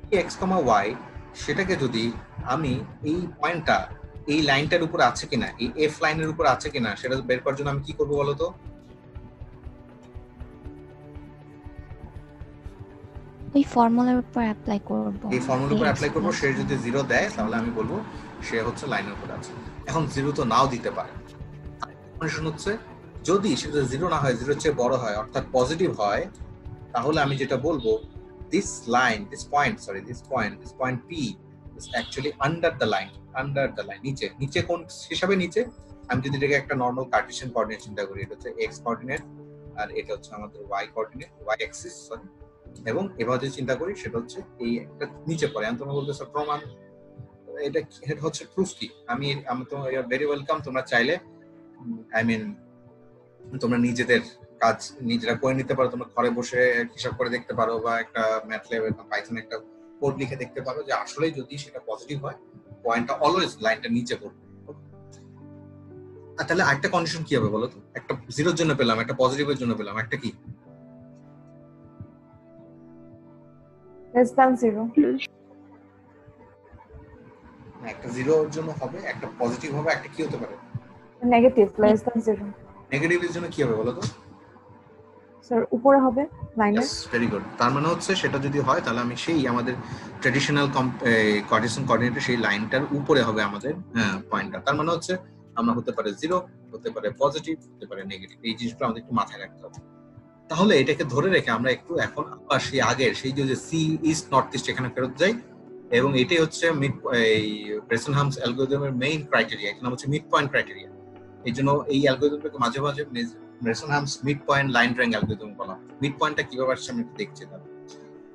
P x comma Y, সেটাকে যদি আমি এই পয়েন্টটা এই লাইনটার উপর আছে কিনা, এই এফ লাইনের উপর আছে কিনা সেটা বের করার জন্য আমি কি করবো বলো তো? এই ফর্মুলার উপর অ্যাপ্লাই করব। এই ফর্মুলার উপর অ্যাপ্লাই করব। সে যদি 0 দেয় তাহলে আমি বলবো সে হচ্ছে লাইনের উপর আছে। এখন 0 তো নাও দিতে পারে। কন্ডিশন হচ্ছে যদি সেটা 0 না হয়, 0 এর চেয়ে বড় হয়, অর্থাৎ পজিটিভ হয়, তাহলে আমি যেটা বলবো this point P is actually under the line, নিচে কোন হিসাবে নিচে? আমি যদি এটাকে একটা নরমাল কার্টেসিয়ান কোঅর্ডিনেট চিন্তা করি, এটা হচ্ছে x কোঅর্ডিনেট আর এটা হচ্ছে আমাদের y coordinate, y Axis sorry, এবং এভাবে যদি চিন্তা করি সেটা হচ্ছে এই একটা নিচে পড়ে। আমি তোমরা বলতে স্যার প্রমাণ, এটা হচ্ছে প্রুফ কি? আমি তো ইউ আর ভেরি ওয়েলকাম, তোমরা চাইলে আই মিন তোমরা নিজেদের কাজ নিজেরা করে নিতে পারো। তোমরা ঘরে বসে হিসাব করে দেখতে পারো বা একটা ম্যাটল্যাব বা পাইথনে একটা কোড লিখে দেখতে পারো যে আসলে যদি সেটা পজিটিভ হয়, পয়েন্টটা অলওয়েজ লাইনটা নিচে পড়বে। আর তাহলে আরেকটা কন্ডিশন কি হবে বলো তো? একটা 0 এর জন্য পেলাম, একটা পজিটিভের জন্য পেলাম, একটা কি? less than 0, একটা 0 এর জন্য হবে, একটা পজিটিভ হবে, একটা কি হতে পারে? negative less than 0 নেগেটিভের জন্য কি হবে বলো তো? স্যার উপরে হবে লাইনের। Very good. তার মানে হচ্ছে সেটা যদি হয় তাহলে আমি সেই আমাদের ট্র্যাডিশনাল কার্টেসিয়ান কোঅর্ডিনেটে সেই লাইনটার উপরে হবে আমাদের পয়েন্টটা। তার মানে হচ্ছে আমরা হতে পারে 0, হতে পারে পজিটিভ, হতে পারে নেগেটিভ। এই জিনিসগুলো আমাদের একটু মাথায় রাখতে হবে। তাহলে এটাকে ধরে রেখে আমরা একটু এখন আবার সেই আগের সেই যে সি ইস্ট নর্থ ইস্ট এখানে ফেরত যাই, এবং এটাই হচ্ছে ব্রেসেনহামস অ্যালগরিদমের মেইন ক্রাইটেরিয়া। এখানে হচ্ছে মিড পয়েন্ট ক্রাইটেরিয়া। এই জন্য এই অ্যালগরিদমটাকে মাঝে মাঝে Bresenham's mid point line drawing algorithm বলা হয়। মিড পয়েন্টটা কিভাবে আসছে আমি একটু দেখছি। তাহলে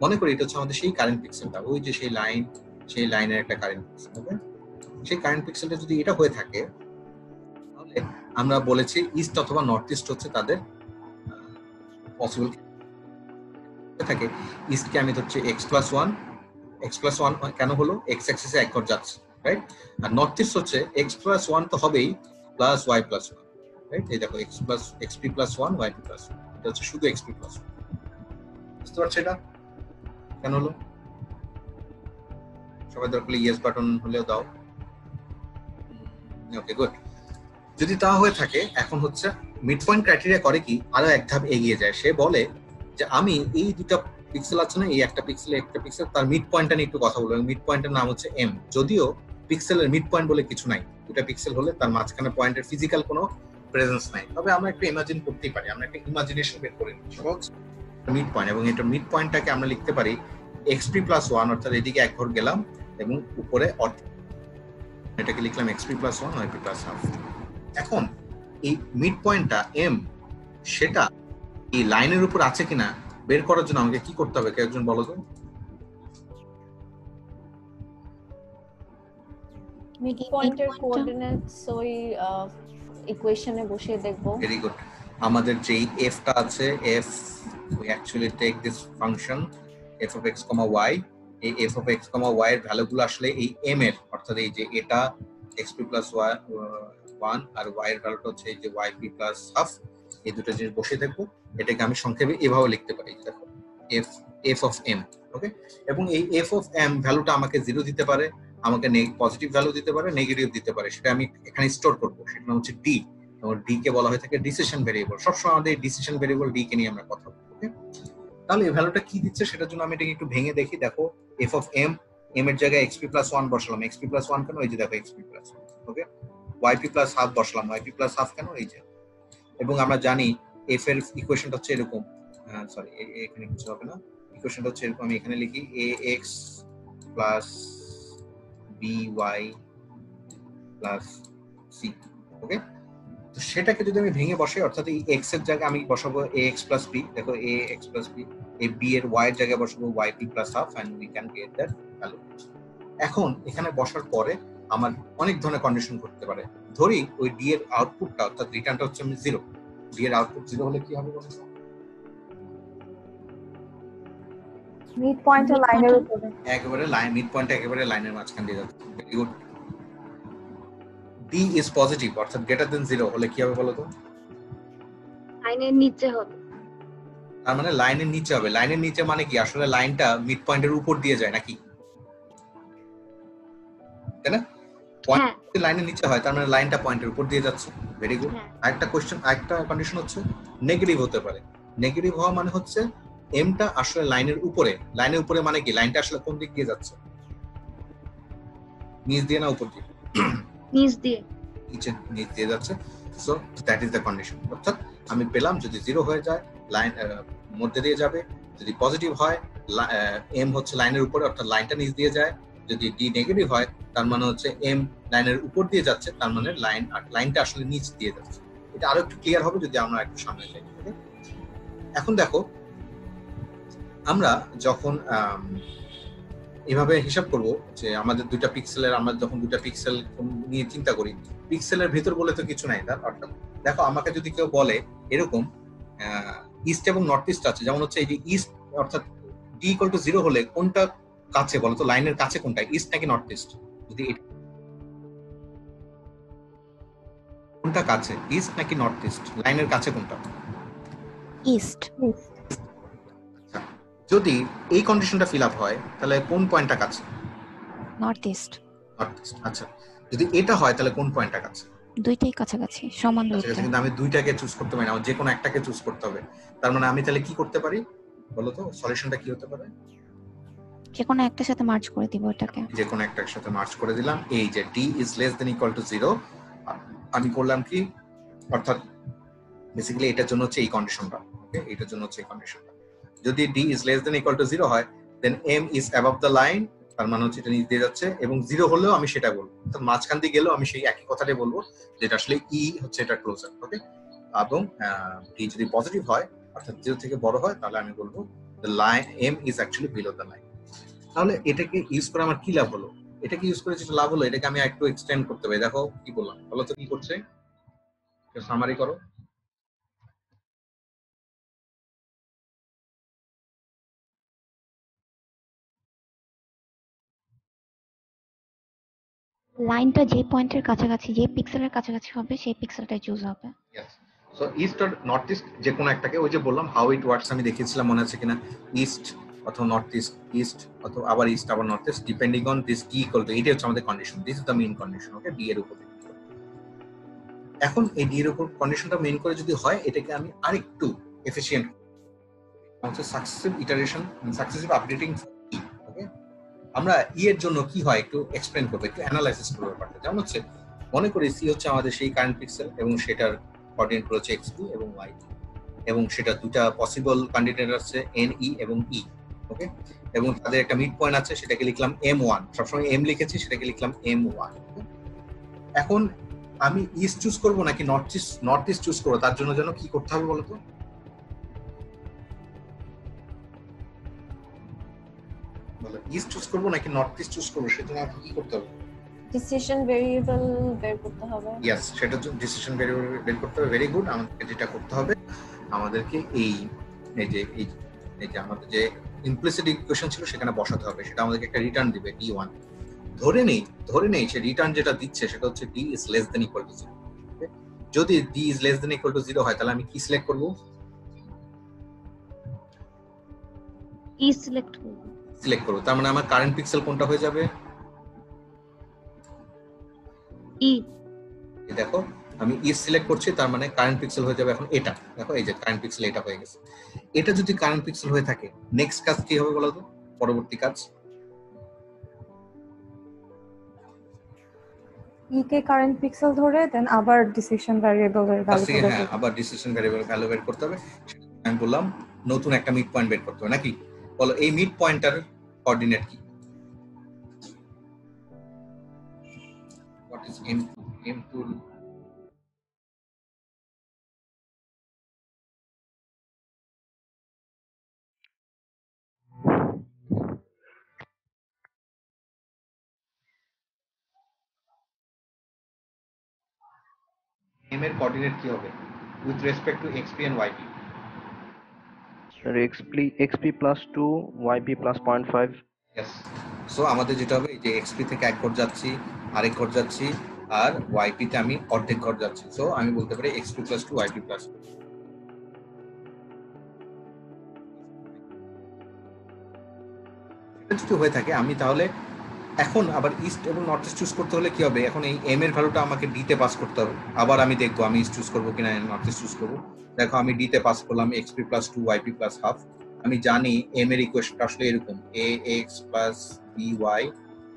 মনে করি এটা হচ্ছে আমাদের সেই কারেন্ট পিক্সেলটা, ওই যে সেই লাইনের একটা কারেন্ট পিক্সেল হবে। সেই কারেন্ট পিক্সেলটা যদি এটা হয়ে থাকে, তাহলে আমরা বলেছি ইস্ট অথবা নর্থ ইস্ট হচ্ছে তাদের পসিবল থাকে। ইস্টকে আমি ধরছি x+1 কেন হলো? x অ্যাক্সিসে এক ঘর যাচ্ছে, রাইট? আর নর্থ ইস্ট হচ্ছে x+1 তো হবেই প্লাস y+1, রাইট? এই দেখো xp+1 y+1, এটা হচ্ছে শুধু xp+1। বুঝতে পারছো এটা কেন হলো? সবাই দরকার ইয়েস বাটন হলেও দাও। ওকে, গুড। যদি তা হয়ে থাকে, এখন হচ্ছে মিড পয়েন্ট ক্রাইটেরিয়া করে কি, আরো এক ধাপ এগিয়ে যায়। সে বলে যে আমি এই দুটো পিক্সেল আছে না, এই একটা পিক্সেল তার মিড পয়েন্টটা নিয়ে একটু কথা বলবো। মিড পয়েন্টের নাম হচ্ছে এম। যদিও পিক্সেলের মিড পয়েন্ট বলে কিছু নাই, দুটা পিক্সেল হলে তার মাঝখানে পয়েন্টের ফিজিক্যাল কোনো প্রেজেন্স নাই, তবে আমরা একটু ইমাজিন করতেই পারি, আমরা একটা ইমাজিনেশন বের করে নিই। মিড পয়েন্ট, এবং এটা মিড পয়েন্টটাকে আমরা লিখতে পারি xp+1, অর্থাৎ এদিকে এক ঘর গেলাম এবং উপরে এটাকে লিখলাম xp+1 yp+1/2। এখন এই মিড পয়েন্টটা এম, সেটা এই লাইনের উপর আছে কিনা বের করার জন্য আমাকে কি করতে হবে, কেউ একজন বলো তো? মিড পয়েন্টের কোঅর্ডিনেটস ওই ইকুয়েশনে বসিয়ে দেখব। Very good. আমাদের যে এফটা আছে, F, we actually take this function f of x, y, এই f of x, y এর ভ্যালুগুলো আসলে এই m এর, অর্থাৎ এই যে এটা xp+1 আর y এর ভ্যালুটা হচ্ছে এই যে yp+1/2, এই দুটো জিনিস বসিয়ে দেখবো। এটাকে আমি সংক্ষেপে এভাবে লিখতে পারি, দেখো f of m। ওকে, এবং এই f of m ভ্যালুটা আমাকে 0 দিতে পারে, আমাকে পজিটিভ ভ্যালু দিতে পারে, নেগেটিভ দিতে পারে, সেটা আমি এখানে স্টোর করবো। সেটা হচ্ছে d, এবং d কে বলা হয়ে থাকে ডিসিশন ভেরিয়েবল। সবসময় আমাদের ডিসিশন ভেরিয়েবল d কে নিয়ে আমরা কথা বলবো। ওকে, তাহলে এই ভ্যালুটা কি দিচ্ছে সেটার জন্য আমি এটাকে একটু ভেঙে দেখি। দেখো f of m, m এর জায়গায় xp+1 বসালাম, xp+1 কেন, এই যে দেখো xp+1। ওকে, yp+1/2 বসালাম, yp+1/2 কেন, এই যে। এবং আমরা জানি f এর ইকুয়েশনটা হচ্ছে এরকম, সরি এখানে কিছু হবে না, ইকুয়েশনটা হচ্ছে এরকম, আমি এখানে লিখি ax plus by plus c। ওকে, তো সেটাকে যদি আমি ভেঙে বসাই, অর্থাৎ এই x এর জায়গায় আমি বসাবো ax plus b, দেখো ax plus b, এই b এর y এর জায়গায় বসাবো yp+1/2, and we can get that value। এখন এখানে বসার পরে আমার অনেক ধরনের কন্ডিশন করতে পারে। ধরি ওই d এর আউটপুটটা, অর্থাৎ রিটার্নটা হচ্ছে আমি 0, d এর আউটপুট 0 হলে কি হবে বলুন? মিড পয়েন্টটা লাইনের উপরে, একেবারে লাইন, মিড পয়েন্টটা একেবারে লাইনের মাঝখান দিয়ে যাচ্ছে। Very good. d is positive, অর্থাৎ গ্রেটার দেন 0 হলে কি হবে বলো তো? লাইনের নিচে হবে। তার মানে লাইনের নিচে হবে। লাইনের নিচে মানে কি, আসলে লাইনটা মিড পয়েন্টের উপর দিয়ে যায় নাকি, তাই না? পয়েন্ট লাইনের নিচে হয়, তার মানে লাইনটা পয়েন্টের উপর দিয়ে যাচ্ছে। Very good. আরেকটা কোশ্চেন, আরেকটা কন্ডিশন হচ্ছে নেগেটিভ হতে পারে। নেগেটিভ হওয়া মানে হচ্ছে এমটা আসলে লাইনের উপরে। লাইনের উপরে মানে কি, লাইনটা আসলে কোন দিক দিয়ে যাচ্ছে, নিচ দিয়ে না উপর দিয়ে? নিচ দিয়ে। নিচ দিয়ে যাচ্ছে। So that is the condition. অর্থাৎ আমি পেলাম যদি 0 হয়ে যায় লাইন মধ্যে দিয়ে যাবে, যদি পজিটিভ হয় এম হচ্ছে লাইনের উপরে, অর্থাৎ লাইনটা নিচ দিয়ে যায়। যদি ডি নেগেটিভ হয় তার মানে হচ্ছে এম লাইনের উপর দিয়ে যাচ্ছে, তার মানে লাইনটা আসলে নিচ দিয়ে যাচ্ছে। এটা আরো একটু ক্লিয়ার হবে যদি আমরা একটু সামনে যাই। এখন দেখো, আমরা যখন এভাবে হিসাব করব যে আমাদের দুইটা পিক্সেলের, আমরা যখন দুইটা পিক্সেল নিয়ে চিন্তা করি, পিক্সেলের ভিতর বলে তো কিছু নাই। তার অর্থাৎ দেখো, আমাকে যদি কেউ বলে এরকম ইস্ট এবং নর্থ ইস্ট আছে, যেমন হচ্ছে এই যে ইস্ট, অর্থাৎ d = 0 হলে কোনটা কাছে বলো তো, লাইনের কাছে কোনটা, ইস্ট নাকি নর্থ ইস্ট? যদি কোনটা কাছে, ইস্ট নাকি নর্থ ইস্ট, লাইনের কাছে কোনটা? ইস্ট। যদি এই কন্ডিশনটা ফিল আপ হয় তাহলে কোন পয়েন্টটা কাছে? North east. North east. আচ্ছা, যদি এটা হয় তাহলে কোন পয়েন্টটা কাছে? দুইটাই কাছাকাছি, সমান দূরত্ব। কিন্তু আমি দুইটাকে চুজ করতে পারি না, আমার যে কোনো একটাকে চুজ করতে হবে। তার মানে আমি তাহলে কি করতে পারি বলো তো, সলিউশনটা কি হতে পারে? যে কোনো একটার সাথে মার্জ করে দিব এটাকে, যে কোনো একটার সাথে মার্জ করে দিলাম। এই যে d < 0 আমি করলাম কি, অর্থাৎ বেসিক্যালি এটার জন্য হচ্ছে এই কন্ডিশনটা। ওকে, এটার জন্য হচ্ছে এই কন্ডিশনটা। যদি d < 0 হয় দেন m is above the line, তার মানে হচ্ছে এটা নিচ দিয়ে যাচ্ছে, এবং 0 হলেও আমি সেটা বলবো, অর্থাৎ মাঝখান দিয়ে গেলেও আমি সেই একই কথাটাই বলবো, যেটা আসলে e হচ্ছে এটা ক্লোজার। ওকে, এবং d যদি পজিটিভ হয়, অর্থাৎ 0 থেকে বড় হয়, তাহলে আমি বলবো the line m is actually below the line। তাহলে এটাকে ইউজ করে আমার কি লাভ হলো? এটাকে ইউজ করে যেটা লাভ হলো, এটাকে আমি একটু এক্সটেন্ড করতে পারি। দেখো কি বললাম, বলো তো কি করছে, সামারি করো। লাইনটা যে পয়েন্টের কাছাকাছি, যে পিক্সেলের কাছাকাছি হবে সেই পিক্সেলটাই চুজ হবে। Yes. So east or north east যে কোনো একটাকে, ওই যে বললাম হাউ ইট ওয়ার্কস আমি দেখিয়েছিলাম, মনে আছে কিনা? ইস্ট অথবা নর্থ ইস্ট, ইস্ট অথবা আবার ইস্ট আবার north east, depending on this D equal two, এইটা হচ্ছে আমাদের condition, this is the main condition. Okay, D এর উপর। এখন এই ডি এর উপর কন্ডিশনটা মেইন করে যদি হয়, এটাকে আমি আরেকটু এফিশিয়েন্ট হচ্ছে সাকসেসিভ ইটারেশন, সাকসেসিভ আপডেটিং। ওকে, আমরা ই এর জন্য কি হয় একটু এক্সপ্লেন করবো, একটু অ্যানালাইসিস করবো ব্যাপারটা। যেমন হচ্ছে মনে করি সি হচ্ছে আমাদের সেই কারেন্ট পিক্সেল এবং সেটার কোঅর্ডিনেট হচ্ছে x2 এবং y, এবং সেটা দুটা পসিবল কোঅর্ডিনেট আছে NE এবং E। ওকে, এবং তাদের একটা মিড পয়েন্ট আছে, সেটাকে লিখলাম M1, সবসময় M লিখেছি, সেটাকে লিখলাম M1। এখন আমি ইস্ট চুজ করব নাকি নর্থ ইস্ট চুজ করবো, তার জন্য যেন কি করতে হবে বলতো? বলো, ইস্ট চুজ করবো নাকি নর্থ ইস্ট চুজ করবো, সেজন্য আমাকে কি করতে হবে? ডিসিশন ভেরিয়েবল বের করতে হবে। ইয়েস, সেটার জন্য ডিসিশন ভেরিয়েবল বের করতে হবে। Very good. আমাদেরকে যেটা করতে হবে, আমাদেরকে এই যে আমাদের যে ইমপ্লিসিট ইকুয়েশন ছিল সেখানে বসাতে হবে, সেটা আমাদেরকে একটা রিটার্ন দিবে d1। ধরে নেই সে রিটার্ন যেটা দিচ্ছে সেটা হচ্ছে d is less than equal to 0। যদি d is less than equal to 0 হয়, তাহলে আমি কি সিলেক্ট করব? ই সিলেক্ট করব। তার মানে আমার কারেন্ট পিক্সেল কোনটা হয়ে যাবে? ই। দেখো আমি ই সিলেক্ট করছি, তার মানে কারেন্ট পিক্সেল হয়ে যাবে এখন এটা। দেখো এই যে কারেন্ট পিক্সেল এটা হয়ে গেছে। এটা যদি কারেন্ট পিক্সেল হয়ে থাকে, নেক্সট কাজ কি হবে বলো তো? পরবর্তী কাজ ই কে কারেন্ট পিক্সেল ধরে দেন আবার ডিসিশন ভ্যারিয়েবল এর ভ্যালু হ্যাঁ, আবার ডিসিশন ভ্যারিয়েবল ভ্যালু বের করতে হবে। আমি বললাম নতুন একটা মিড পয়েন্ট বের করতে হবে নাকি? বলো এই মিড পয়েন্টার কোঅর্ডিনেট কি? What is m2? m এর কোঅর্ডিনেট কি হবে with respect to xp and yp? Sir, XP plus 2, YP plus 0.5. Yes. So আমাদের যেটা হবে, এই যে xp থেকে এক ঘর যাচ্ছি, আরেক ঘর যাচ্ছি, আর yp তে আমি অর্ধেক ঘর যাচ্ছি। সো আমি বলতে পারি xp plus 2 yp plus 2। এটা যদি হয়ে থাকে, আমি তাহলে এখন আবার ইস্ট এবং নর্থ ইস্ট চুজ করতে হলে কি হবে? এখন এই এম এর ভ্যালুটা আমাকে ডি তে পাস করতে হবে। আবার আমি দেখবো আমি ইস্ট চুজ করবো কিনা নর্থ ইস্ট চুজ করবো। দেখো আমি ডি তে পাস করলাম xp plus 2 yp plus half। আমি জানি এম এর ইকুয়েশনটা আসলে এরকম ax plus by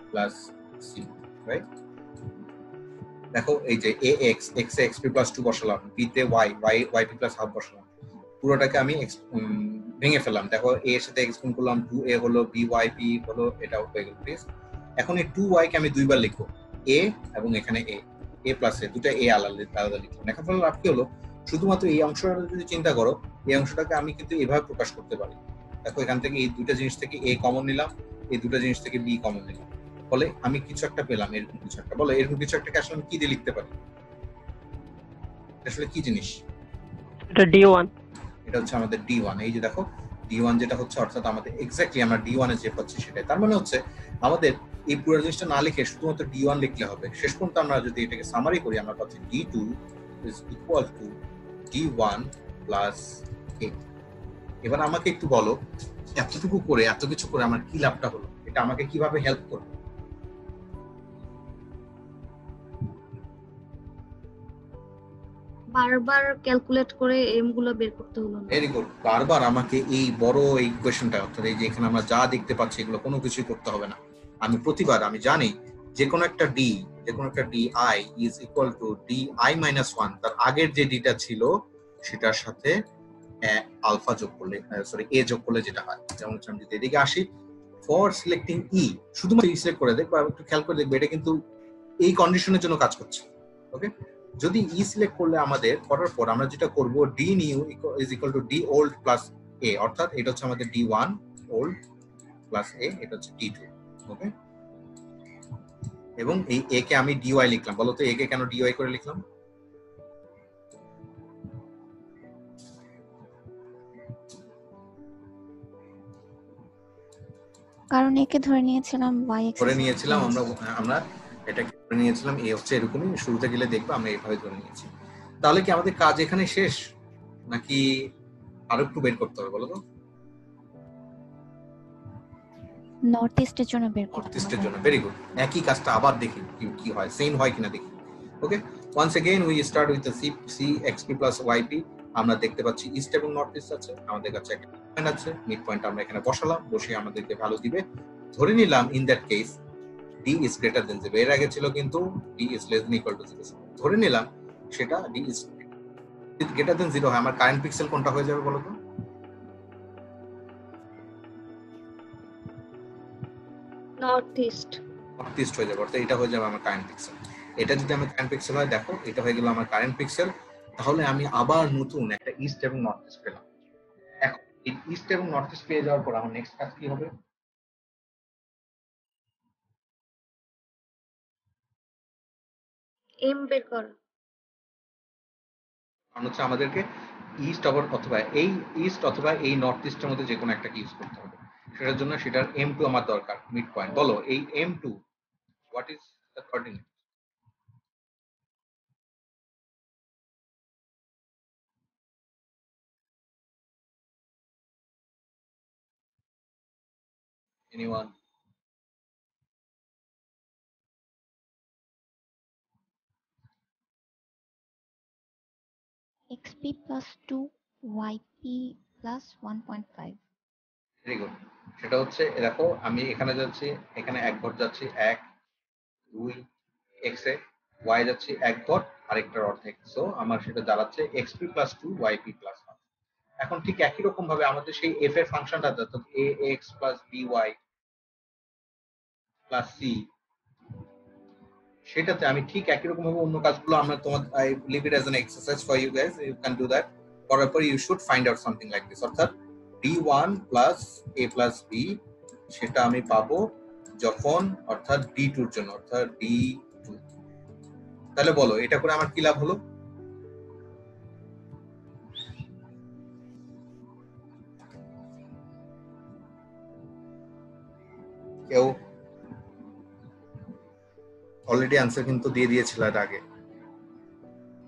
plus c, right? দেখো এই যে ax, x এ xp plus 2 বসালাম, b তে yp plus half বসালাম, পুরোটাকে আমি ভেঙে ফেললাম। দেখো a এর সাথে x গুণ করলাম, 2a হলো, byp হলো, এটা হয়ে গেল। প্লিজ এখন এই 2y কে আমি দুইবার লিখবো, a এবং এখানে a প্লাস a, দুটো a আলাদা লিখলাম। লেখার ফলে লাভ কি হলো? শুধুমাত্র এই অংশটা যদি চিন্তা করো, এই অংশটাকে আমি কিন্তু এভাবে প্রকাশ করতে পারি। দেখো এখান থেকে এই দুটো জিনিস থেকে a কমন নিলাম, এই দুটো জিনিস থেকে b কমন নিলাম, ফলে আমি কিছু একটা পেলাম, এরকম কিছু একটা। বলো এরকম কিছু একটাকে আসলে আমি কি দিয়ে লিখতে পারি? আসলে কি জিনিস এটা D1? এটা হচ্ছে আমাদের d1। এই যে দেখো d1 যেটা হচ্ছে, অর্থাৎ আমাদের এক্স্যাক্টলি আমরা d1 এ যে পাচ্ছি সেটাই। তার মানে হচ্ছে আমাদের এই পুরো জিনিসটা না লিখে শুধুমাত্র d1 লিখলে হবে। শেষ পর্যন্ত আমরা যদি এটাকে সামারি করি, আমরা পাচ্ছি d2 is equal to d1 plus a। এবার আমাকে একটু বলো, এতটুকু করে এত কিছু করে আমার কি লাভটা হলো? এটা আমাকে কিভাবে হেল্প করবে? বারবার ক্যালকুলেট করে এম গুলো বের করতে হলো না। Very good. বারবার আমাকে এই বড় এই ইকুয়েশনটা, অর্থাৎ এই যে এখানে আমরা যা দেখতে পাচ্ছি এগুলো কোনো কিছুই করতে হবে না। আমি প্রতিবার আমি জানি যে কোনো একটা D I is equal to D I minus 1, তার আগের যে ডিটা ছিল সেটার সাথে আলফা যোগ করলে, এ যোগ করলে যেটা হয়। যেমন হচ্ছে আমি যদি এদিকে আসি, ফর সিলেক্টিং ই, শুধুমাত্র ই সিলেক্ট করে দেখবো, একটু খেয়াল করে দেখবে এটা কিন্তু এই কন্ডিশনের জন্য কাজ করছে। ওকে, যদি ই সিলেক্ট করলে আমাদের করার পর আমরা যেটা করব, D new is equal to D old plus A, অর্থাৎ এটা হচ্ছে আমাদের d1 ওল্ড প্লাস এ, এটা হচ্ছে d2। ওকে, এবং এই এ কে আমি dy লিখলাম। বলো তো এ কে কেন dy করে লিখলাম? কারণ একে ধরে নিয়েছিলাম y করে নিয়েছিলাম আমরা এটা ধরে নিয়েছিলাম এ হচ্ছে এরকমই, শুরুতে গেলে দেখবো আমরা এইভাবে ধরে নিয়েছি। তাহলে কি আমাদের কাজ এখানে শেষ নাকি আরো একটু বের করতে হবে বলো তো? নর্থ ইস্টের জন্য বের করতে নর্থ ইস্টের হবে। জন্য, ভেরি গুড। একই কাজটা আবার দেখি কি হয়, সেম হয় কিনা দেখি। Okay, once again we start with the C XP plus YP. আমরা দেখতে পাচ্ছি ইস্ট এবং নর্থ ইস্ট আছে, আমাদের কাছে একটা মিড পয়েন্ট আছে, মিড পয়েন্ট আমরা এখানে বসালাম, বসে আমাদেরকে ভ্যালু দিবে। ধরে নিলাম in that case d is greater than 0, এর আগে ছিল কিন্তু d is less than equal to 0, ধরে নিলাম সেটা d is greater than 0 হয়। আমার কারেন্ট পিক্সেল কোনটা হয়ে যাবে বলো তো? নর্থ ইস্ট হয়ে যাবে, অর্থাৎ এটা হয়ে যাবে আমার কারেন্ট পিক্সেল। এটা যদি আমার কারেন্ট পিক্সেল হয়, দেখো এটা হয়ে গেল আমার কারেন্ট পিক্সেল। তাহলে আমি আবার নতুন একটা ইস্ট এবং নর্থ ইস্ট পেলাম। এখন এই ইস্ট এবং নর্থ ইস্ট পেয়ে যাওয়ার পর আমার নেক্সট কাজ কি হবে? এম বের করা। কারণ হচ্ছে আমাদেরকে ইস্ট অথবা এই ইস্ট অথবা এই নর্থ ইস্টের মধ্যে যে কোনো একটাকে ইউজ করতে হবে। সেটার জন্য সেটার M2 আমার দরকার, মিড পয়েন্ট। বলো এই M2 what is the coordinate? Anyone? XP plus 2 YP plus 1.5। Very good. সেটা হচ্ছে দেখো আমি এখানে যাচ্ছি, এখানে এক ঘর যাচ্ছি 1 2 x এ, y যাচ্ছি এক ঘর আরেকটার অর্ধেক। সো আমার সেটা দাঁড়াচ্ছে xp plus 2 yp plus 1। এখন ঠিক একই রকম ভাবে আমাদের সেই f এর ফাংশনটা অর্থাৎ ax plus by plus c, সেটাতে আমি ঠিক একই রকম ভাবে অন্য কাজগুলো আমরা তোমার I leave it as an exercise for you guys, you can do that. করার পর you should find out something like this, অর্থাৎ d1 plus a plus b সেটা আমি পাবো যখন অর্থাৎ d2 এর জন্য, অর্থাৎ d2। তাহলে বলো এটা করে আমার কি লাভ হলো? কেউ অলরেডি আনসার কিন্তু দিয়ে দিয়েছিল এর আগে।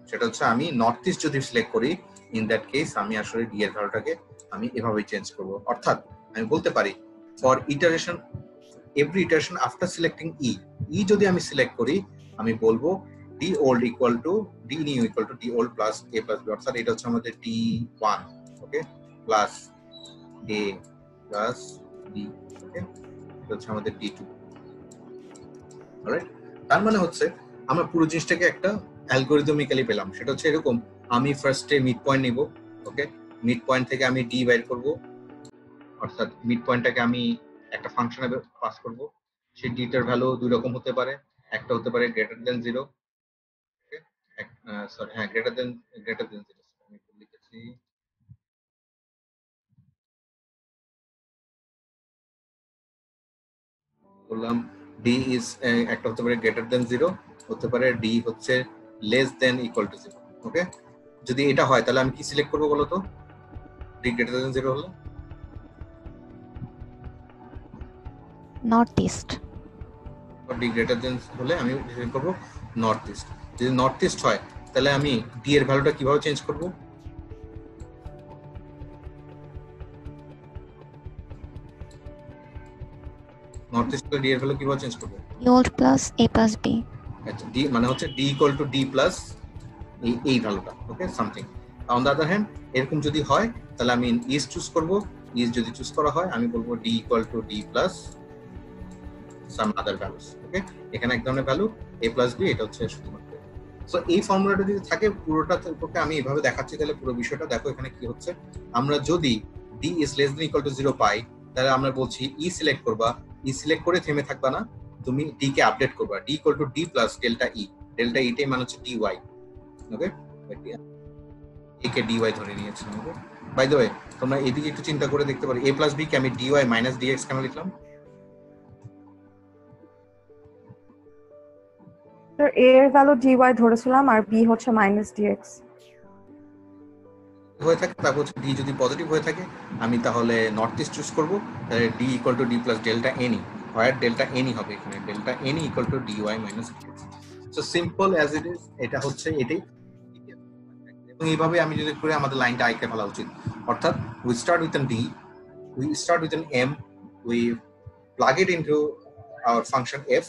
সেটা হচ্ছে আমি নর্থ ইস্ট যদি সিলেক্ট করি, ইন দ্যাট কেস আমি আসলে ডি এর ভ্যালুটাকে আমি এভাবে চেঞ্জ করব। অর্থাৎ আমি বলতে পারি for iteration every iteration after selecting E যদি আমি সিলেক্ট করি, আমি বলবো D old equal to D new equal to D old plus A plus B. অর্থাৎ এটা হচ্ছে আমাদের d1 okay plus a plus B, okay এটা হচ্ছে আমাদের d2। অলরাইট, তার মানে হচ্ছে আমরা পুরো জিনিসটাকে একটা অ্যালগরিদমিক্যালি পেলাম। সেটা হচ্ছে এরকম, আমি ফার্স্টে মিড পয়েন্ট নিব, ওকে মিড পয়েন্ট থেকে আমি ডি বাইর করব, অর্থাৎ মিড পয়েন্টটাকে আমি একটা ফাংশনে পাস করব। সেই ডিটার ভ্যালু দুই রকম হতে পারে, একটা হতে পারে গ্রেটার দেন 0, ওকে সরি হ্যাঁ গ্রেটার দেন 0 আমি লিখেছি, বললাম ডি ইজ একটা হতে পারে গ্রেটার দেন 0, হতে পারে ডি হচ্ছে লেস দেন ইকুয়াল টু 0। ওকে, যদি এটা হয় তাহলে আমি কি সিলেক্ট করব বলো তো? ডি গ্রেটার দেন 0 হলে north east. D greater than হলে আমি সিলেক্ট করব নর্থ ইস্ট। যদি নর্থ ইস্ট হয় তাহলে আমি ডি এর ভ্যালুটা কিভাবে চেঞ্জ করব? নর্থ ইস্ট ডি এর ভ্যালু কিভাবে চেঞ্জ করব? Old plus A plus B. আচ্ছা ডি মানে হচ্ছে D equal to D plus এই ভ্যালুটা, okay something. On the other hand এরকম যদি হয় তাহলে আমি ইস্ট চুজ করব। ইস্ট যদি চুজ করা হয় আমি বলবো D equal to D plus some other values. Okay, এখানে এক ধরনের ভ্যালু a প্লাস b, এটা হচ্ছে শুধুমাত্র। সো এই ফর্মুলাটা যদি থাকে পুরোটা থেকে আমি এইভাবে দেখাচ্ছি, তাহলে পুরো বিষয়টা দেখো এখানে কি হচ্ছে। আমরা যদি d is less than equal to 0 পাই, তাহলে আমরা বলছি e সিলেক্ট করবা, e সিলেক্ট করে থেমে থাকবা না, তুমি d কে আপডেট করবা, d equal to d plus delta e, delta e টাই মানে হচ্ছে dy। Okay, a K dy ধরে নিয়েছিলাম। ওকে, বাই দ্য ওয়ে তোমরা এদিকে একটু চিন্তা করে দেখতে পারো, a plus b কে আমি dy minus dx কেন লিখলাম? স্যার a এর ভ্যালু dy ধরেছিলাম আর b হচ্ছে -dx হয়ে থাকে, তারপর হচ্ছে ডি যদি পজিটিভ হয়ে থাকে আমি তাহলে নর্থ ইস্ট চুজ করব, তাহলে D equal to D plus delta NE, where delta NE হবে এখানে delta N equal to DY minus DX. So simple as it is, এটা হচ্ছে এটাই। এবং এইভাবে আমি যদি করে আমাদের লাইনটা আইকে ফেলা উচিত, অর্থাৎ we start with an D, we start with an M, we plug it into our function f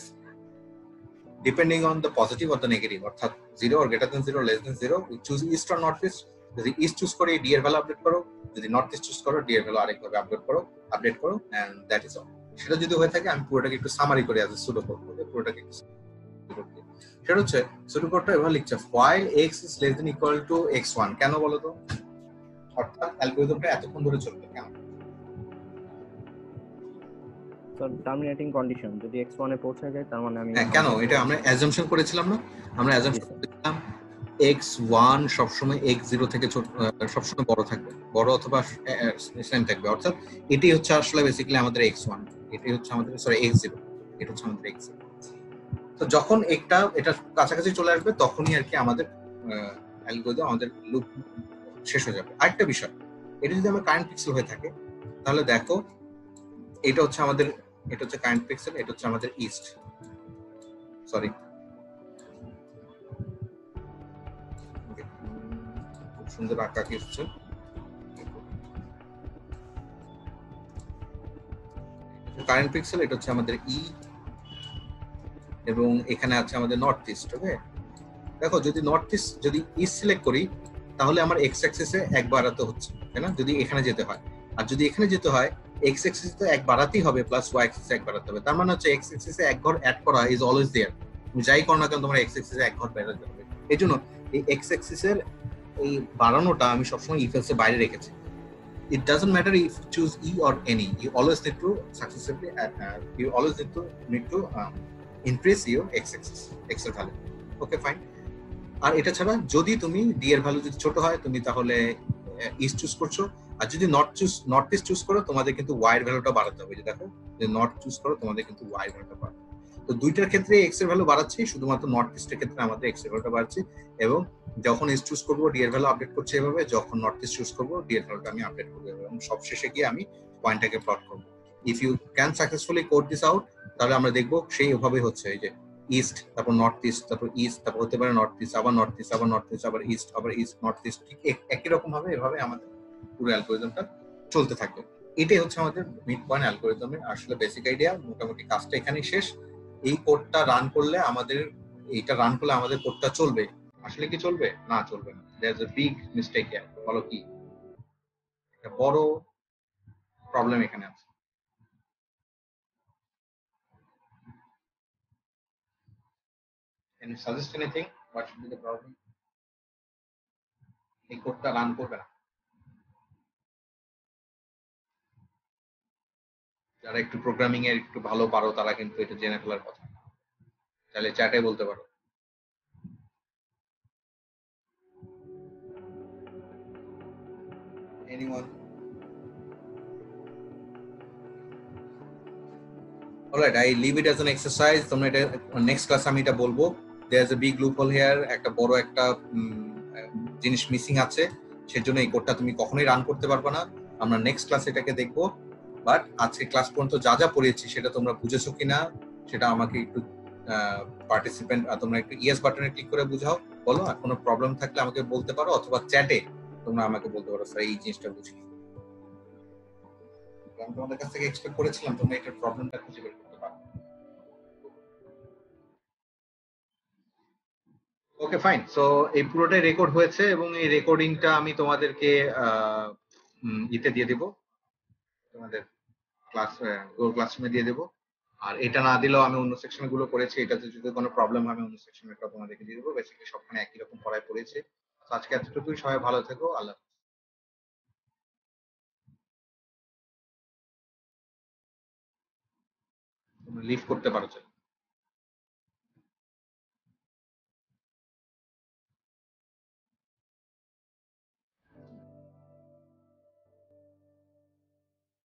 depending on the positive or the negative, অর্থাৎ 0 or greater than 0, less than 0, we choose east or northeast। যদি east choose করে D এর value update করো, যদি north east choose করো D এর value আরেকভাবে update করো and that is all. সেটা যদি হয়ে থাকে আমি পুরোটাকে একটু সামারি করে অ্যাজ এ সুডো কোড করব, পুরোটাকে সেটা হচ্ছে সুডো কোডটা এভাবে লিখছে while x is less than equal to x1। কেন বলো তো? অর্থাৎ অ্যালগরিদমটা এতক্ষণ ধরে চলবে কেন? টার্মিনেটিং কন্ডিশন যদি x1 এ পৌঁছে যায় তার মানে আমি কেন এটা আমরা অ্যাজাম্পশন করেছিলাম না? আমরা অ্যাজাম্পশন করেছিলাম x1 সবসময় x0 থেকে ছোট, সবসময় বড় থাকবে, বড় অথবা সেম থাকবে। অর্থাৎ এটাই হচ্ছে আসলে বেসিক্যালি আমাদের x1, এটাই হচ্ছে আমাদের x0, এটা হচ্ছে আমাদের x0। তো যখন এটা কাছাকাছি চলে আসবে তখনই আর কি আমাদের অ্যালগরিদম, আমাদের লুপ শেষ হয়ে যাবে। আরেকটা বিষয়, এটা যদি আমার কারেন্ট পিক্সেল হয়ে থাকে তাহলে দেখো এটা হচ্ছে আমাদের, এটা হচ্ছে কারেন্ট পিক্সেল, এটা হচ্ছে আমাদের ইস্ট, সরি খুব সুন্দর আঁকা কি হচ্ছে, কারেন্ট পিক্সেল, এটা হচ্ছে আমাদের ই, এবং এখানে আছে আমাদের নর্থ ইস্ট। ওকে, দেখো যদি নর্থ ইস্ট যদি ইস্ট সিলেক্ট করি তাহলে আমার এক্স অ্যাক্সিসে এক বাড়াতে হচ্ছে, তাই না? যদি এখানে যেতে হয়, আর যদি এখানে যেতে হয় এক্স অ্যাক্সিসে এক বাড়াতেই হবে, প্লাস ওয়াই অ্যাক্সিসে এক বাড়াতে হবে। তার মানে হচ্ছে এক্স অ্যাক্সিসে এক ঘর অ্যাড করা ইজ অলওয়েজ देयर। তুমি যাই করো না কেন তোমার এক্স অ্যাক্সিসে এক ঘর বাড়াতে হবে। এইজন্য এই এক্স অ্যাক্সিসের এই বাড়ানোটা আমি সবসময় ইফ এলস এর বাইরে রেখেছি। It doesn't matter if you choose E or any. You always need to successively need to increase your x-axis, x এর ভ্যালু। ওকে, ফাইন। আর এটা ছাড়া যদি তুমি ডি এর ভ্যালু যদি ছোট হয় তুমি তাহলে ইস্ট চুজ করছো, আর যদি নর্থ ইস্ট চুজ করো তোমাদের কিন্তু ওয়াই এর ভ্যালুটা বাড়াতে হবে। যে দেখো যে নর্থ চুজ করো তোমাদের কিন্তু ওয়াই এর ভ্যালুটা বাড়াবে। তো দুইটার ক্ষেত্রে এক্স এর ভ্যালু বাড়াচ্ছি, শুধুমাত্র নর্থ ইস্টের ক্ষেত্রে আমাদের এক্স এর ভ্যালুটা বাড়াচ্ছি, এবং যখন ইস্ট চুজ করবো ডি এর ভ্যালু আপডেট করছে এভাবে, যখন নর্থ ইস্ট চুজ করবো ডি এর ভ্যালুটা আমি আপডেট করবো, এবং সব শেষে গিয়ে আমি পয়েন্টটাকে প্লট করবো। If you can successfully code this out তাহলে আমরা দেখবো সেই ওভাবে হচ্ছে, এই যে ইস্ট, তারপর নর্থ ইস্ট, তারপর ইস্ট, তারপর হতে পারে নর্থ ইস্ট, আবার নর্থ ইস্ট, আবার নর্থ ইস্ট, আবার ইস্ট, আবার ইস্ট, নর্থ ইস্ট, ঠিক একই রকম ভাবে এভাবে আমাদের পুরো অ্যালগরিদমটা চলতে থাকবে। এটাই হচ্ছে আমাদের মিড পয়েন্ট অ্যালগরিদমের আসলে বেসিক আইডিয়া। মোটামুটি কাজটা এখানেই শেষ। এই কোডটা রান করলে আমাদের কোডটা চলবে। আসলে কি চলবে? না, চলবে না। There is a big mistake here. বলো কি? একটা বড় প্রবলেম এখানে আছে। Can you suggest anything? What should be the problem? এই কোডটা রান করবে না। যারা একটু প্রোগ্রামিং এর একটু ভালো পারো তারা কিন্তু এটা জেনে ফেলার কথা, তাহলে চ্যাটে বলতে পারো। Anyone? Alright, I leave it as an exercise. তোমরা এটা নেক্সট ক্লাস আমি এটা বলবো। There is a big loophole here. একটা বড় একটা জিনিস মিসিং আছে, সেজন্য এই কোডটা তুমি কখনোই রান করতে পারবে না। আমরা নেক্সট ক্লাসে এটাকে দেখবো। বাট আজকে ক্লাস পর্যন্ত যা যা পড়িয়েছি সেটা তোমরা বুঝেছো কিনা সেটা আমাকে একটু পার্টিসিপেন্ট তোমরা একটু ইয়েস বাটনে ক্লিক করে বুঝাও, বলো। আর কোনো প্রবলেম থাকলে আমাকে বলতে পারো, অথবা চ্যাটে তোমরা আমাকে বলতে পারো স্যার এই জিনিসটা বুঝিনি। আমি তোমাদের কাছ থেকে এক্সপেক্ট করেছিলাম তোমরা এটার প্রবলেমটা খুঁজে বের করতে পারো। ওকে, ফাইন। সো এই পুরোটাই রেকর্ড হয়েছে এবং এই রেকর্ডিংটা আমি তোমাদেরকে ইতে দিয়ে দেবো, তোমাদের গুগল ক্লাসরুমে দিয়ে দেবো। আর এটা না দিলেও আমি অন্য সেকশনে গুলো করেছি, এটাতে যদি কোনো প্রবলেম হয় আমি অন্য সেকশনে তোমাদেরকে দিয়ে দেবো। বেসিক্যালি সবখানে একই রকম পড়ায় পড়েছে। আজকে এতটুকুই। সবাই ভালো থেকো। আল্লাহ লিভ করতে পারো।